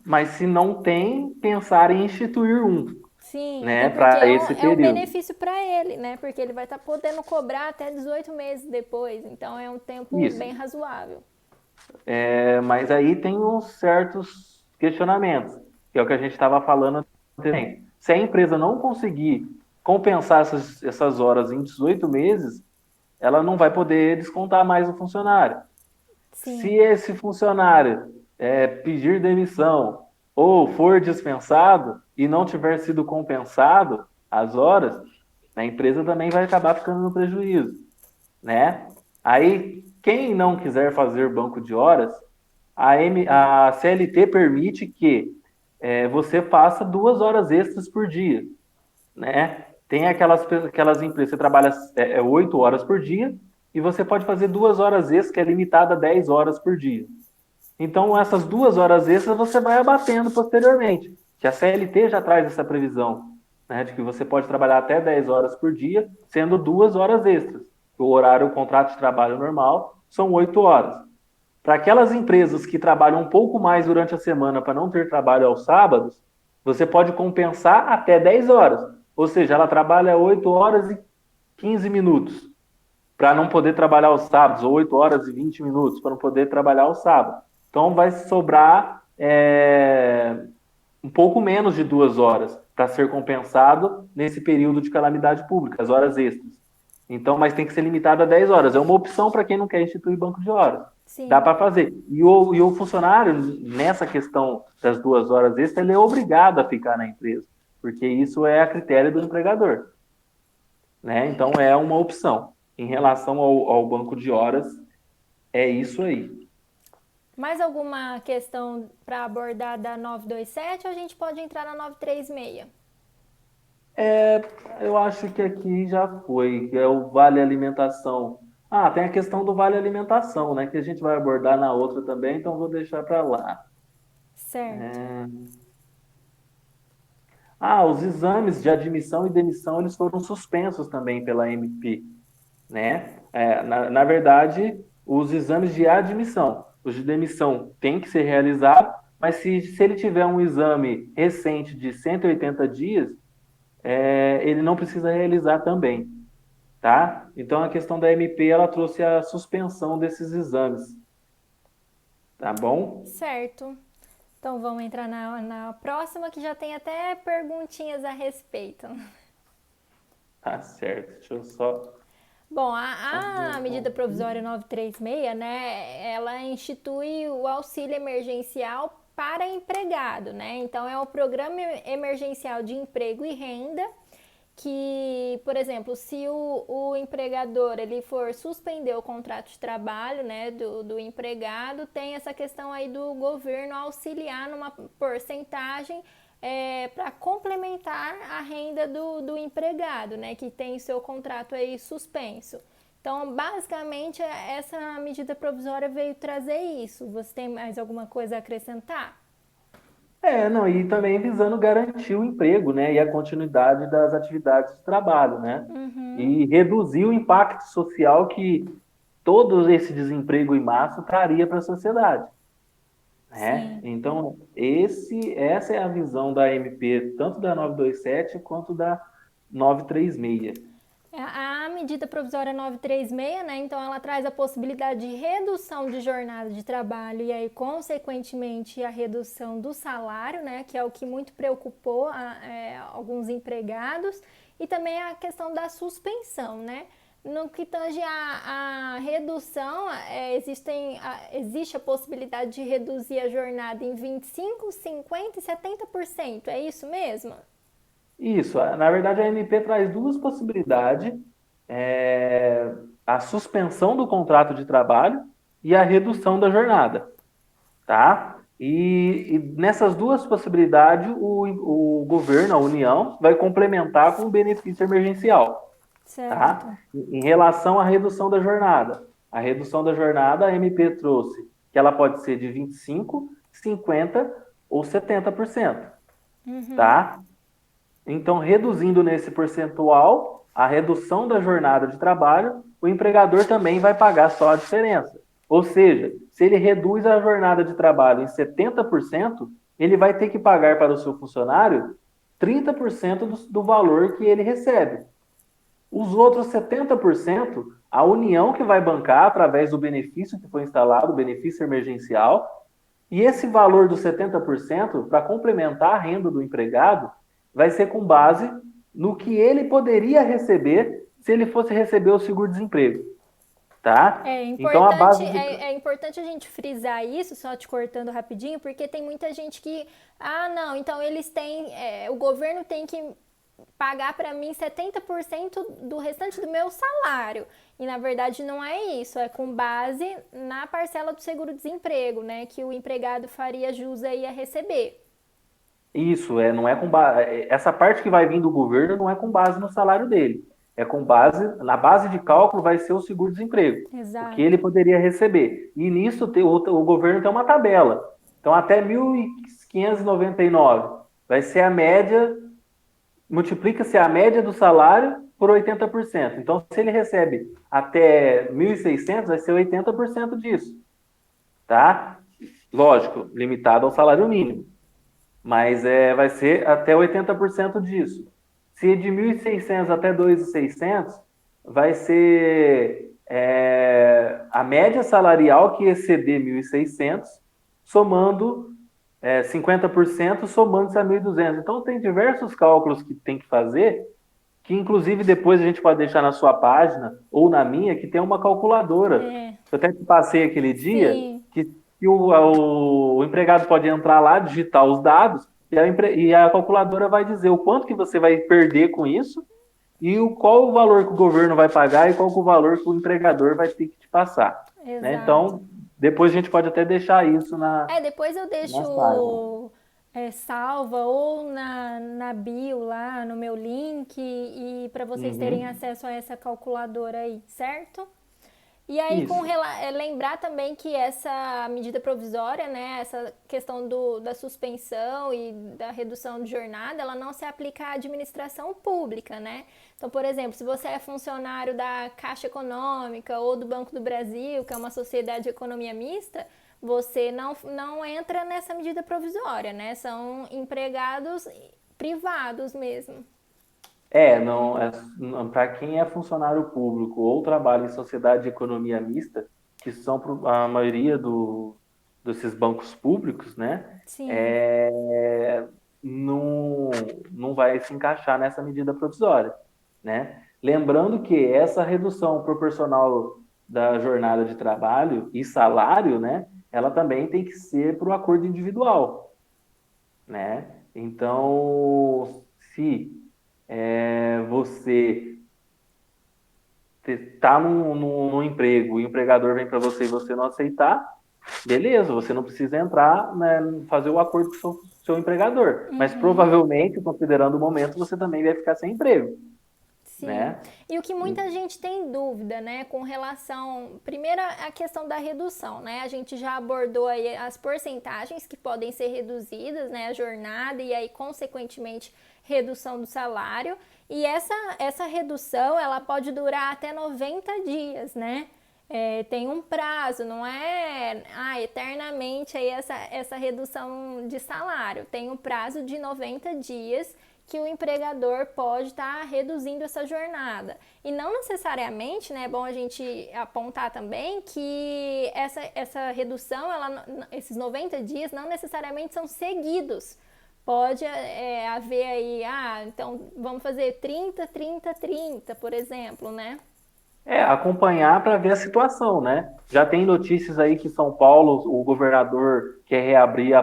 Mas se não tem, pensar em instituir um, Sim, até né, porque para esse é um período. benefício para ele, né? Porque ele vai estar podendo cobrar até 18 meses depois, então é um tempo Isso. bem razoável. Mas aí tem uns certos questionamentos, que é o que a gente estava falando também. Se a empresa não conseguir compensar essas horas em 18 meses, ela não vai poder descontar mais o funcionário. Se Sim, esse funcionário pedir demissão ou for dispensado e não tiver sido compensado as horas, a empresa também vai acabar ficando no prejuízo, né? Aí, quem não quiser fazer banco de horas, a CLT permite que você faça 2 horas extras por dia, né? Tem aquelas empresas, você trabalha 8 horas por dia e você pode fazer 2 horas extras, que é limitada a 10 horas por dia. Então, essas 2 horas extras você vai abatendo posteriormente, que a CLT já traz essa previsão, né, de que você pode trabalhar até 10 horas por dia, sendo 2 horas extras. O horário, o contrato de trabalho normal, são 8 horas. Para aquelas empresas que trabalham um pouco mais durante a semana para não ter trabalho aos sábados, você pode compensar até 10 horas. Ou seja, ela trabalha 8 horas e 15 minutos para não poder trabalhar aos sábados, ou 8 horas e 20 minutos para não poder trabalhar aos sábados. Então vai sobrar um pouco menos de 2 horas para ser compensado nesse período de calamidade pública, as horas extras. Então, mas tem que ser limitado a 10 horas. É uma opção para quem não quer instituir banco de horas. Dá sim. para fazer. E o funcionário, nessa questão das 2 horas extras, ele é obrigado a ficar na empresa, porque isso é a critério do empregador. Né? Então, é uma opção. Em relação ao banco de horas, é isso aí. Mais alguma questão para abordar da 927 ou a gente pode entrar na 936? Eu acho que aqui já foi, que é o vale alimentação. Ah, tem a questão do vale alimentação, né? Que a gente vai abordar na outra também, então vou deixar para lá. Certo. Os exames de admissão e demissão eles foram suspensos também pela MP, né? Na verdade, os exames de admissão, os de demissão têm que ser realizados, mas se ele tiver um exame recente de 180 dias, ele não precisa realizar também, tá? Então a questão da MP ela trouxe a suspensão desses exames, tá bom? Certo. Então vamos entrar na próxima que já tem até perguntinhas a respeito. Tá certo. Deixa eu só Bom, fazer a um medida provisória pouquinho. 936, né, ela institui o auxílio emergencial para empregado, né? Então é o Programa Emergencial de Emprego e Renda que, por exemplo, se o empregador ele for suspender o contrato de trabalho, né, do empregado, tem essa questão aí do governo auxiliar numa porcentagem para complementar a renda do empregado, né, que tem seu contrato aí suspenso. Então, basicamente, essa medida provisória veio trazer isso. Você tem mais alguma coisa a acrescentar? Não, e também visando garantir o emprego, né, e a continuidade das atividades de trabalho, né, e reduzir o impacto social que todo esse desemprego em massa traria para a sociedade, né? Sim. Então, essa é a visão da MP, tanto da 927 quanto da 936. A medida provisória 936, né? Então ela traz a possibilidade de redução de jornada de trabalho e aí, consequentemente, a redução do salário, né? Que é o que muito preocupou alguns empregados, e também a questão da suspensão, né? No que tange a redução, existe a possibilidade de reduzir a jornada em 25%, 50% e 70%. É isso mesmo? Isso, na verdade a MP traz duas possibilidades, é, a suspensão do contrato de trabalho e a redução da jornada, tá? E nessas duas possibilidades o governo, a União, vai complementar com o benefício emergencial, tá? Certo. Em relação à redução da jornada, a redução da jornada a MP trouxe que ela pode ser de 25, 50 ou 70%, tá? Então, reduzindo nesse percentual, a redução da jornada de trabalho, o empregador também vai pagar só a diferença. Ou seja, se ele reduz a jornada de trabalho em 70%, ele vai ter que pagar para o seu funcionário 30% do valor que ele recebe. Os outros 70%, a União que vai bancar através do benefício que foi instalado, o benefício emergencial, e esse valor dos 70%, para complementar a renda do empregado, vai ser com base no que ele poderia receber se ele fosse receber o seguro-desemprego, tá? É Então, a importante, base de... é importante a gente frisar isso, só te cortando rapidinho, porque tem muita gente que, não, então eles têm, o governo tem que pagar para mim 70% do restante do meu salário. E na verdade não é isso, é com base na parcela do seguro-desemprego, né, que o empregado faria jus aí a receber. Isso, não é com base... Essa parte que vai vir do governo não é com base no salário dele. É com base... Na base de cálculo vai ser o seguro-desemprego, o que ele Exato. poderia receber. E nisso o governo tem uma tabela. Então, até 1.599 vai ser a média, multiplica-se a média do salário por 80%. Então, se ele recebe até 1.600, vai ser 80% disso, tá? Lógico, limitado ao salário mínimo, mas vai ser até 80% disso. Se de 1.600 até 2.600, vai ser a média salarial que exceder 1.600, somando 50%, somando-se a 1.200. Então, tem diversos cálculos que tem que fazer, que inclusive depois a gente pode deixar na sua página ou na minha, que tem uma calculadora. É, Eu até te passei aquele dia, sim, que o empregado pode entrar lá, digitar os dados, e a calculadora vai dizer o quanto que você vai perder com isso e qual o valor que o governo vai pagar e qual o valor que o empregador vai ter que te passar. Né? exato. Então, depois a gente pode até deixar isso Depois eu nas páginas. deixo salva ou na bio lá no meu link e para vocês terem Uhum. acesso a essa calculadora aí, certo? E aí, Isso. lembrar também que essa medida provisória, né, essa questão da suspensão e da redução de jornada, ela não se aplica à administração pública, né? Então, por exemplo, se você é funcionário da Caixa Econômica ou do Banco do Brasil, que é uma sociedade de economia mista, você não entra nessa medida provisória, né? São empregados privados mesmo. Não, para quem é funcionário público ou trabalha em sociedade de economia mista, que são a maioria desses bancos públicos, né? Sim. É, não, não vai se encaixar nessa medida provisória, né? Lembrando que essa redução proporcional da jornada de trabalho e salário, né? Ela também tem que ser por um acordo individual, né? Então, se você está num emprego, e o empregador vem para você e você não aceitar, beleza, você não precisa entrar, né, fazer o acordo com o seu empregador. Mas provavelmente, considerando o momento, você também vai ficar sem emprego, Sim. né? E o que muita gente tem dúvida, né, com relação, primeiro a questão da redução, né? A gente já abordou aí as porcentagens que podem ser reduzidas, né, a jornada e aí consequentemente redução do salário. E essa redução, ela pode durar até 90 dias, né? Tem um prazo, não é eternamente aí essa redução de salário. Tem um prazo de 90 dias que o empregador pode estar reduzindo essa jornada. E não necessariamente, né, é bom a gente apontar também que essa redução, esses 90 dias não necessariamente são seguidos. Pode haver aí, então vamos fazer 30, 30, 30, por exemplo, né? Acompanhar para ver a situação, né? Já tem notícias aí que São Paulo, o governador quer reabrir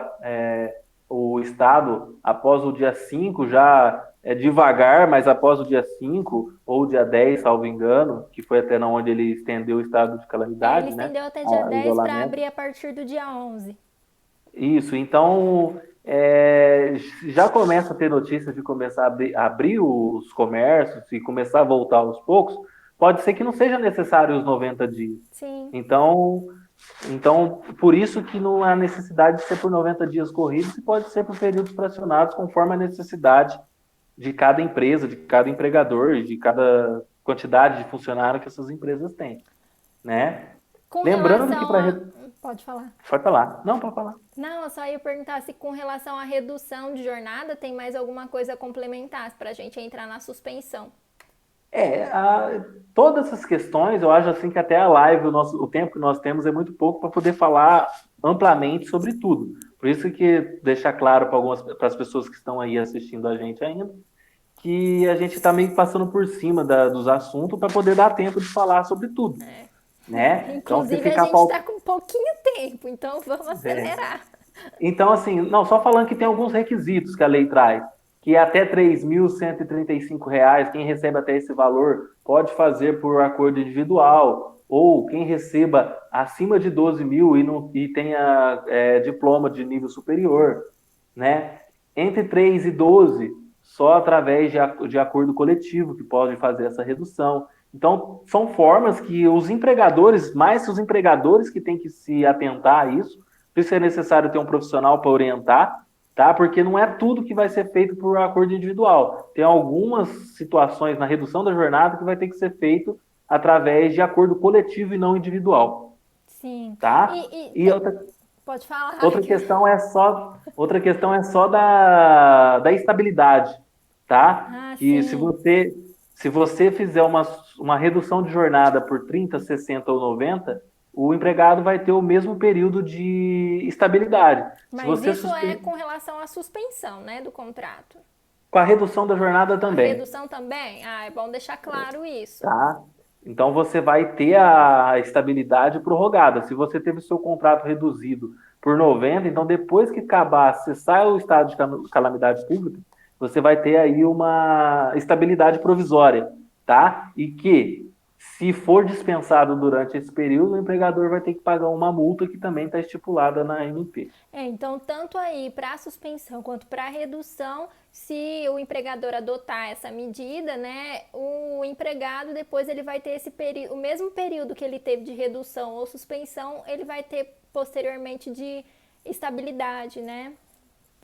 o estado após o dia 5, já devagar, mas após o dia 5 ou dia 10, salvo engano, que foi até onde ele estendeu o estado de Ele calamidade, né? estendeu até dia 10 para Isolamento. abrir a partir do dia 11. Isso, então já começa a ter notícias de começar abrir os comércios e começar a voltar aos poucos. Pode ser que não seja necessário os 90 dias. Sim. Então, por isso que não há necessidade de ser por 90 dias corridos e pode ser por períodos fracionados conforme a necessidade de cada empresa, de cada empregador, de cada quantidade de funcionário que essas empresas têm, né? Com Lembrando que relação para... a. Pode falar. Pode falar. Não, pode falar. Não, eu só ia perguntar se com relação à redução de jornada tem mais alguma coisa a complementar para a gente entrar na suspensão. Todas essas questões, eu acho assim que até a live, o tempo que nós temos é muito pouco para poder falar amplamente sobre tudo. Por isso que deixar claro para as pessoas que estão aí assistindo a gente ainda, que a gente está meio que passando por cima dos assuntos para poder dar tempo de falar sobre tudo, né? Então, se Inclusive, a ficar gente está com pouquinho tempo, então vamos é. acelerar. Então, assim, não, só falando que tem alguns requisitos que a lei traz, que é até R$ 3.135, quem recebe até esse valor pode fazer por acordo individual, ou quem receba acima de 12 mil e tenha diploma de nível superior, né? Entre 3 e 12, só através de acordo coletivo que pode fazer essa redução. Então, são formas que os empregadores, mais os empregadores que têm que se atentar a isso, por isso é necessário ter um profissional para orientar, tá? Porque não é tudo que vai ser feito por acordo individual. Tem algumas situações na redução da jornada que vai ter que ser feito através de acordo coletivo e não individual, Sim. tá? E Pode falar. outra questão é só da estabilidade, tá? Ah, Que sim. se você fizer uma redução de jornada por 30, 60 ou 90, o empregado vai ter o mesmo período de estabilidade. Se Mas você isso é com relação à suspensão, né, do contrato. Com a redução da jornada A também, redução também? Ah, é bom deixar claro isso. tá? Então você vai ter a estabilidade prorrogada. Se você teve o seu contrato reduzido por 90, então depois que acabar, cessar o estado de calamidade pública, você vai ter aí uma estabilidade provisória, tá? E que, se for dispensado durante esse período, o empregador vai ter que pagar uma multa que também está estipulada na MP. Então, tanto aí para a suspensão quanto para a redução, se o empregador adotar essa medida, né, o empregado depois ele vai ter esse período, o mesmo período que ele teve de redução ou suspensão, ele vai ter posteriormente de estabilidade, né?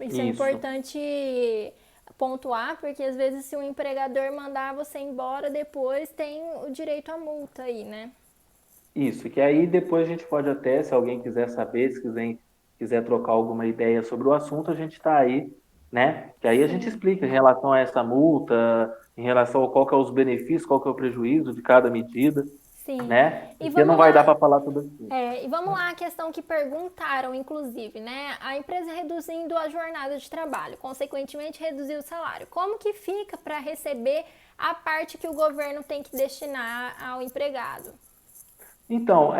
Isso é Isso. importante pontuar, porque às vezes se o empregador mandar você embora, depois tem o direito à multa aí, né? Isso, que aí depois a gente pode até, se alguém quiser saber, se quiser trocar alguma ideia sobre o assunto, a gente está aí, né? Que aí a gente Sim. explica em relação a essa multa, em relação a qual que é os benefícios, qual que é o prejuízo de cada medida, Sim. né? E Porque não vamos vai dar lá. para falar tudo aqui. E vamos lá a questão que perguntaram, inclusive, né? A empresa reduzindo a jornada de trabalho, consequentemente reduzir o salário. Como que fica para receber a parte que o governo tem que destinar ao empregado? Então,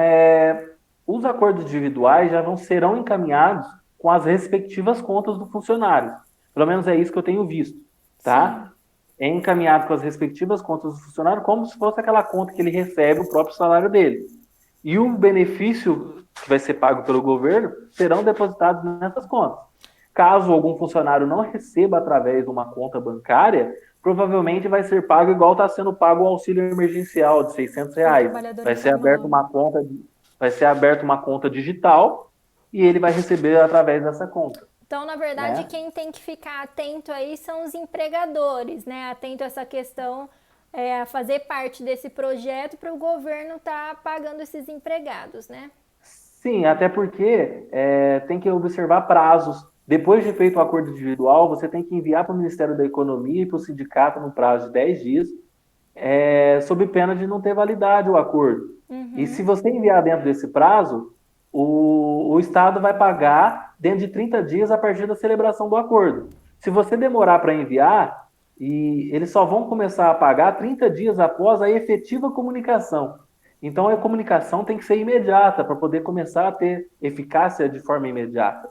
os acordos individuais serão encaminhados com as respectivas contas do funcionário. Pelo menos é isso que eu tenho visto, Sim. tá? É encaminhado com as respectivas contas do funcionário, como se fosse aquela conta que ele recebe o próprio salário dele. E o benefício que vai ser pago pelo governo serão depositados nessas contas. Caso algum funcionário não receba através de uma conta bancária, provavelmente vai ser pago igual está sendo pago o auxílio emergencial de O R$ 600. trabalhador Vai ser aberta informal. uma conta digital e ele vai receber através dessa conta, Então, na verdade, né? quem tem que ficar atento aí são os empregadores, né? Atento a essa questão, a fazer parte desse projeto para o governo estar pagando esses empregados, né? Sim, até porque tem que observar prazos. Depois de feito o acordo individual, você tem que enviar para o Ministério da Economia e para o sindicato no prazo de 10 dias, sob pena de não ter validade o acordo. E se você enviar dentro desse prazo, o Estado vai pagar dentro de 30 dias a partir da celebração do acordo. Se você demorar para enviar, eles só vão começar a pagar 30 dias após a efetiva comunicação. Então a comunicação tem que ser imediata para poder começar a ter eficácia de forma imediata,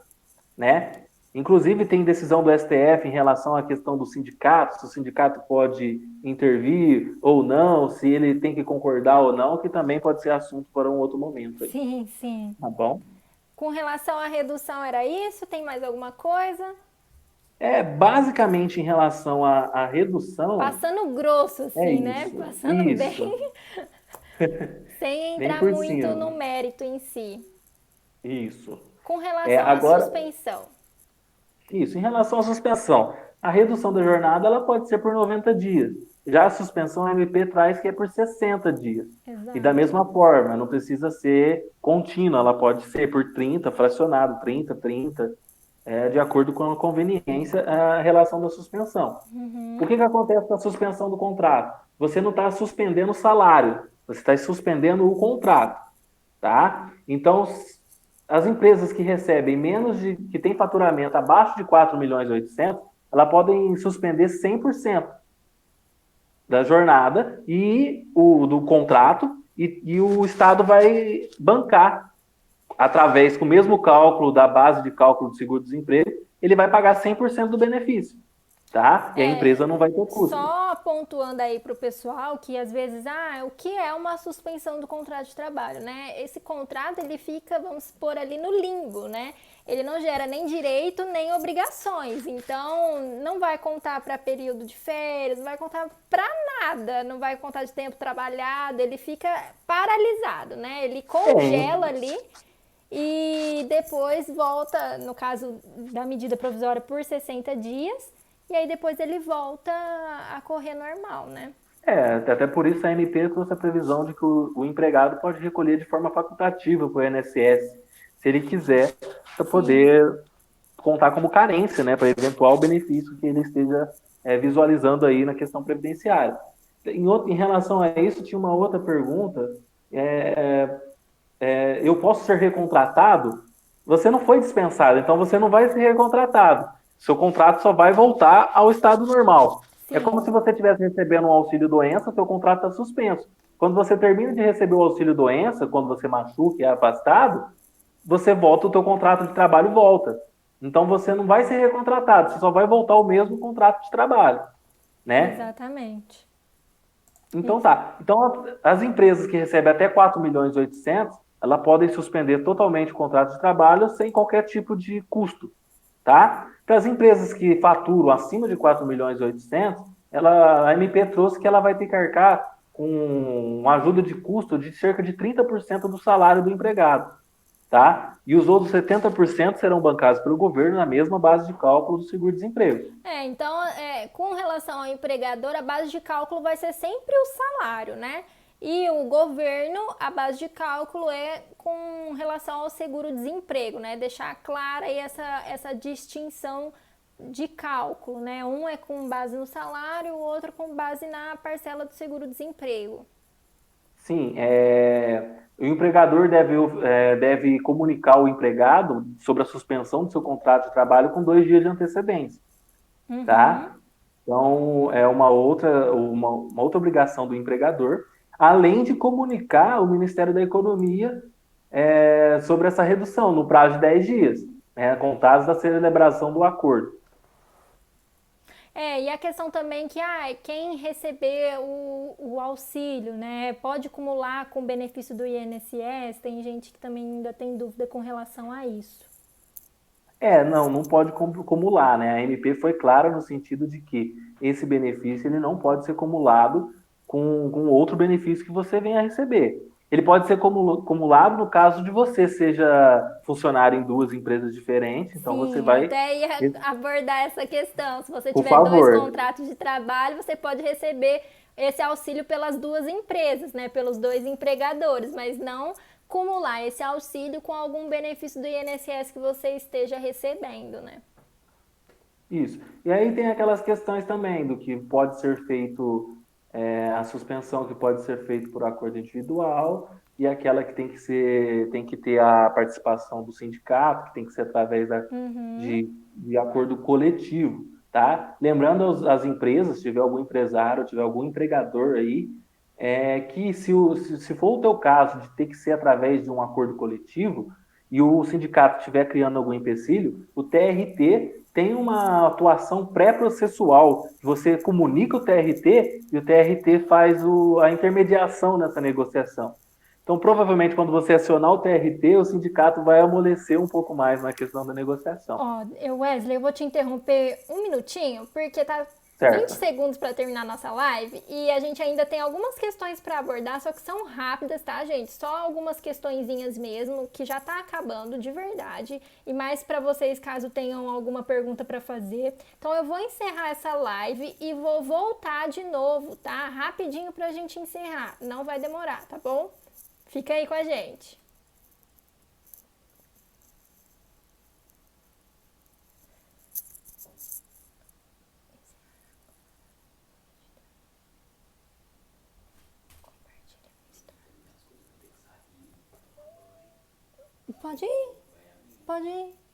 né? Inclusive tem decisão do STF em relação à questão do sindicato, se o sindicato pode intervir ou não, se ele tem que concordar ou não, que também pode ser assunto para um outro momento aí, Sim, sim. tá bom? Com relação à redução, era isso? Tem mais alguma coisa? Basicamente em relação à redução, Passando grosso, é assim, né? isso, Passando isso, bem, sem bem entrar por muito cima, no mérito em si. isso. Com relação à Agora, suspensão. isso, em relação à suspensão. A redução da jornada ela pode ser por 90 dias. Já a suspensão a MP traz que é por 60 dias. E da Exato. mesma forma, não precisa ser contínua, ela pode ser por 30, fracionado, 30, 30, de acordo com a conveniência, a relação da suspensão. O que acontece com a suspensão do contrato? Você não está suspendendo o salário, você está suspendendo o contrato, tá? Então, as empresas que recebem que têm faturamento abaixo de 4 milhões e 800, elas podem suspender 100% da jornada e do contrato e o Estado vai bancar através, com o mesmo cálculo da base de cálculo do seguro-desemprego, ele vai pagar 100% do benefício, tá? E a empresa não vai ter custo. Só pontuando aí para o pessoal que às vezes, o que é uma suspensão do contrato de trabalho, né? Esse contrato, ele fica, vamos supor, ali no limbo, né? Ele não gera nem direito, nem obrigações. Então, não vai contar para período de férias, não vai contar para nada, não vai contar de tempo trabalhado, ele fica paralisado, né? Ele congela ali e depois volta, no caso da medida provisória, por 60 dias, e aí depois ele volta a correr normal, né? Até por isso a MP trouxe a previsão de que o empregado pode recolher de forma facultativa para o INSS, se ele quiser, para poder contar como carência, né, para eventual benefício que ele esteja visualizando aí na questão previdenciária. Em relação a isso, tinha uma outra pergunta. Eu posso ser recontratado? Você não foi dispensado, então você não vai ser recontratado. Seu contrato só vai voltar ao estado normal. Sim. É como se você estivesse recebendo um auxílio-doença, seu contrato está suspenso. Quando você termina de receber o auxílio-doença, quando você machuca e é afastado, você volta, o teu contrato de trabalho volta. Então você não vai ser recontratado, você só vai voltar ao mesmo contrato de trabalho, né? Exatamente. Então tá. Então as empresas que recebem até 4 milhões e 800, elas podem suspender totalmente o contrato de trabalho sem qualquer tipo de custo, tá? Para as empresas que faturam acima de 4 milhões e 800, a MP trouxe que ela vai ter que arcar com uma ajuda de custo de cerca de 30% do salário do empregado, tá? E os outros 70% serão bancados pelo governo na mesma base de cálculo do seguro-desemprego. Então, com relação ao empregador, a base de cálculo vai ser sempre o salário, né? E o governo, a base de cálculo é com relação ao seguro-desemprego, né? Deixar clara aí essa distinção de cálculo, né? Um é com base no salário, o outro com base na parcela do seguro-desemprego. Sim, o empregador deve comunicar ao empregado sobre a suspensão do seu contrato de trabalho com 2 dias de antecedência, tá? Então, é uma outra obrigação do empregador, além de comunicar ao Ministério da Economia sobre essa redução no prazo de 10 dias, contados da celebração do acordo. E a questão também que quem receber o auxílio, né, pode acumular com o benefício do INSS, tem gente que também ainda tem dúvida com relação a isso. Não pode acumular, né? A MP foi clara no sentido de que esse benefício ele não pode ser acumulado com outro benefício que você venha a receber. Ele pode ser acumulado no caso de você seja funcionário em 2 empresas diferentes, então Sim, você vai... eu até ia abordar essa questão. Se você Por tiver favor. 2 contratos de trabalho, você pode receber esse auxílio pelas 2 empresas, né? Pelos 2 empregadores, mas não acumular esse auxílio com algum benefício do INSS que você esteja recebendo, né? Isso. E aí tem aquelas questões também do que pode ser feito, a suspensão que pode ser feita por acordo individual e aquela que tem que ter a participação do sindicato, que tem que ser através de acordo coletivo, tá? Lembrando as empresas, se tiver algum empresário, tiver algum empregador aí, que se for o teu caso de ter que ser através de um acordo coletivo e o sindicato estiver criando algum empecilho, o TRT tem uma atuação pré-processual. Você comunica o TRT e o TRT faz a intermediação nessa negociação. Então, provavelmente, quando você acionar o TRT, o sindicato vai amolecer um pouco mais na questão da negociação. Wesley, eu vou te interromper um minutinho, porque tá 20 Certo. segundos para terminar nossa live e a gente ainda tem algumas questões para abordar, só que são rápidas, tá, gente? Só algumas questõezinhas mesmo, que já tá acabando de verdade. E mais para vocês caso tenham alguma pergunta para fazer. Então eu vou encerrar essa live e vou voltar de novo, tá? Rapidinho pra gente encerrar. Não vai demorar, tá bom? Fica aí com a gente. Pode ir, pode ir.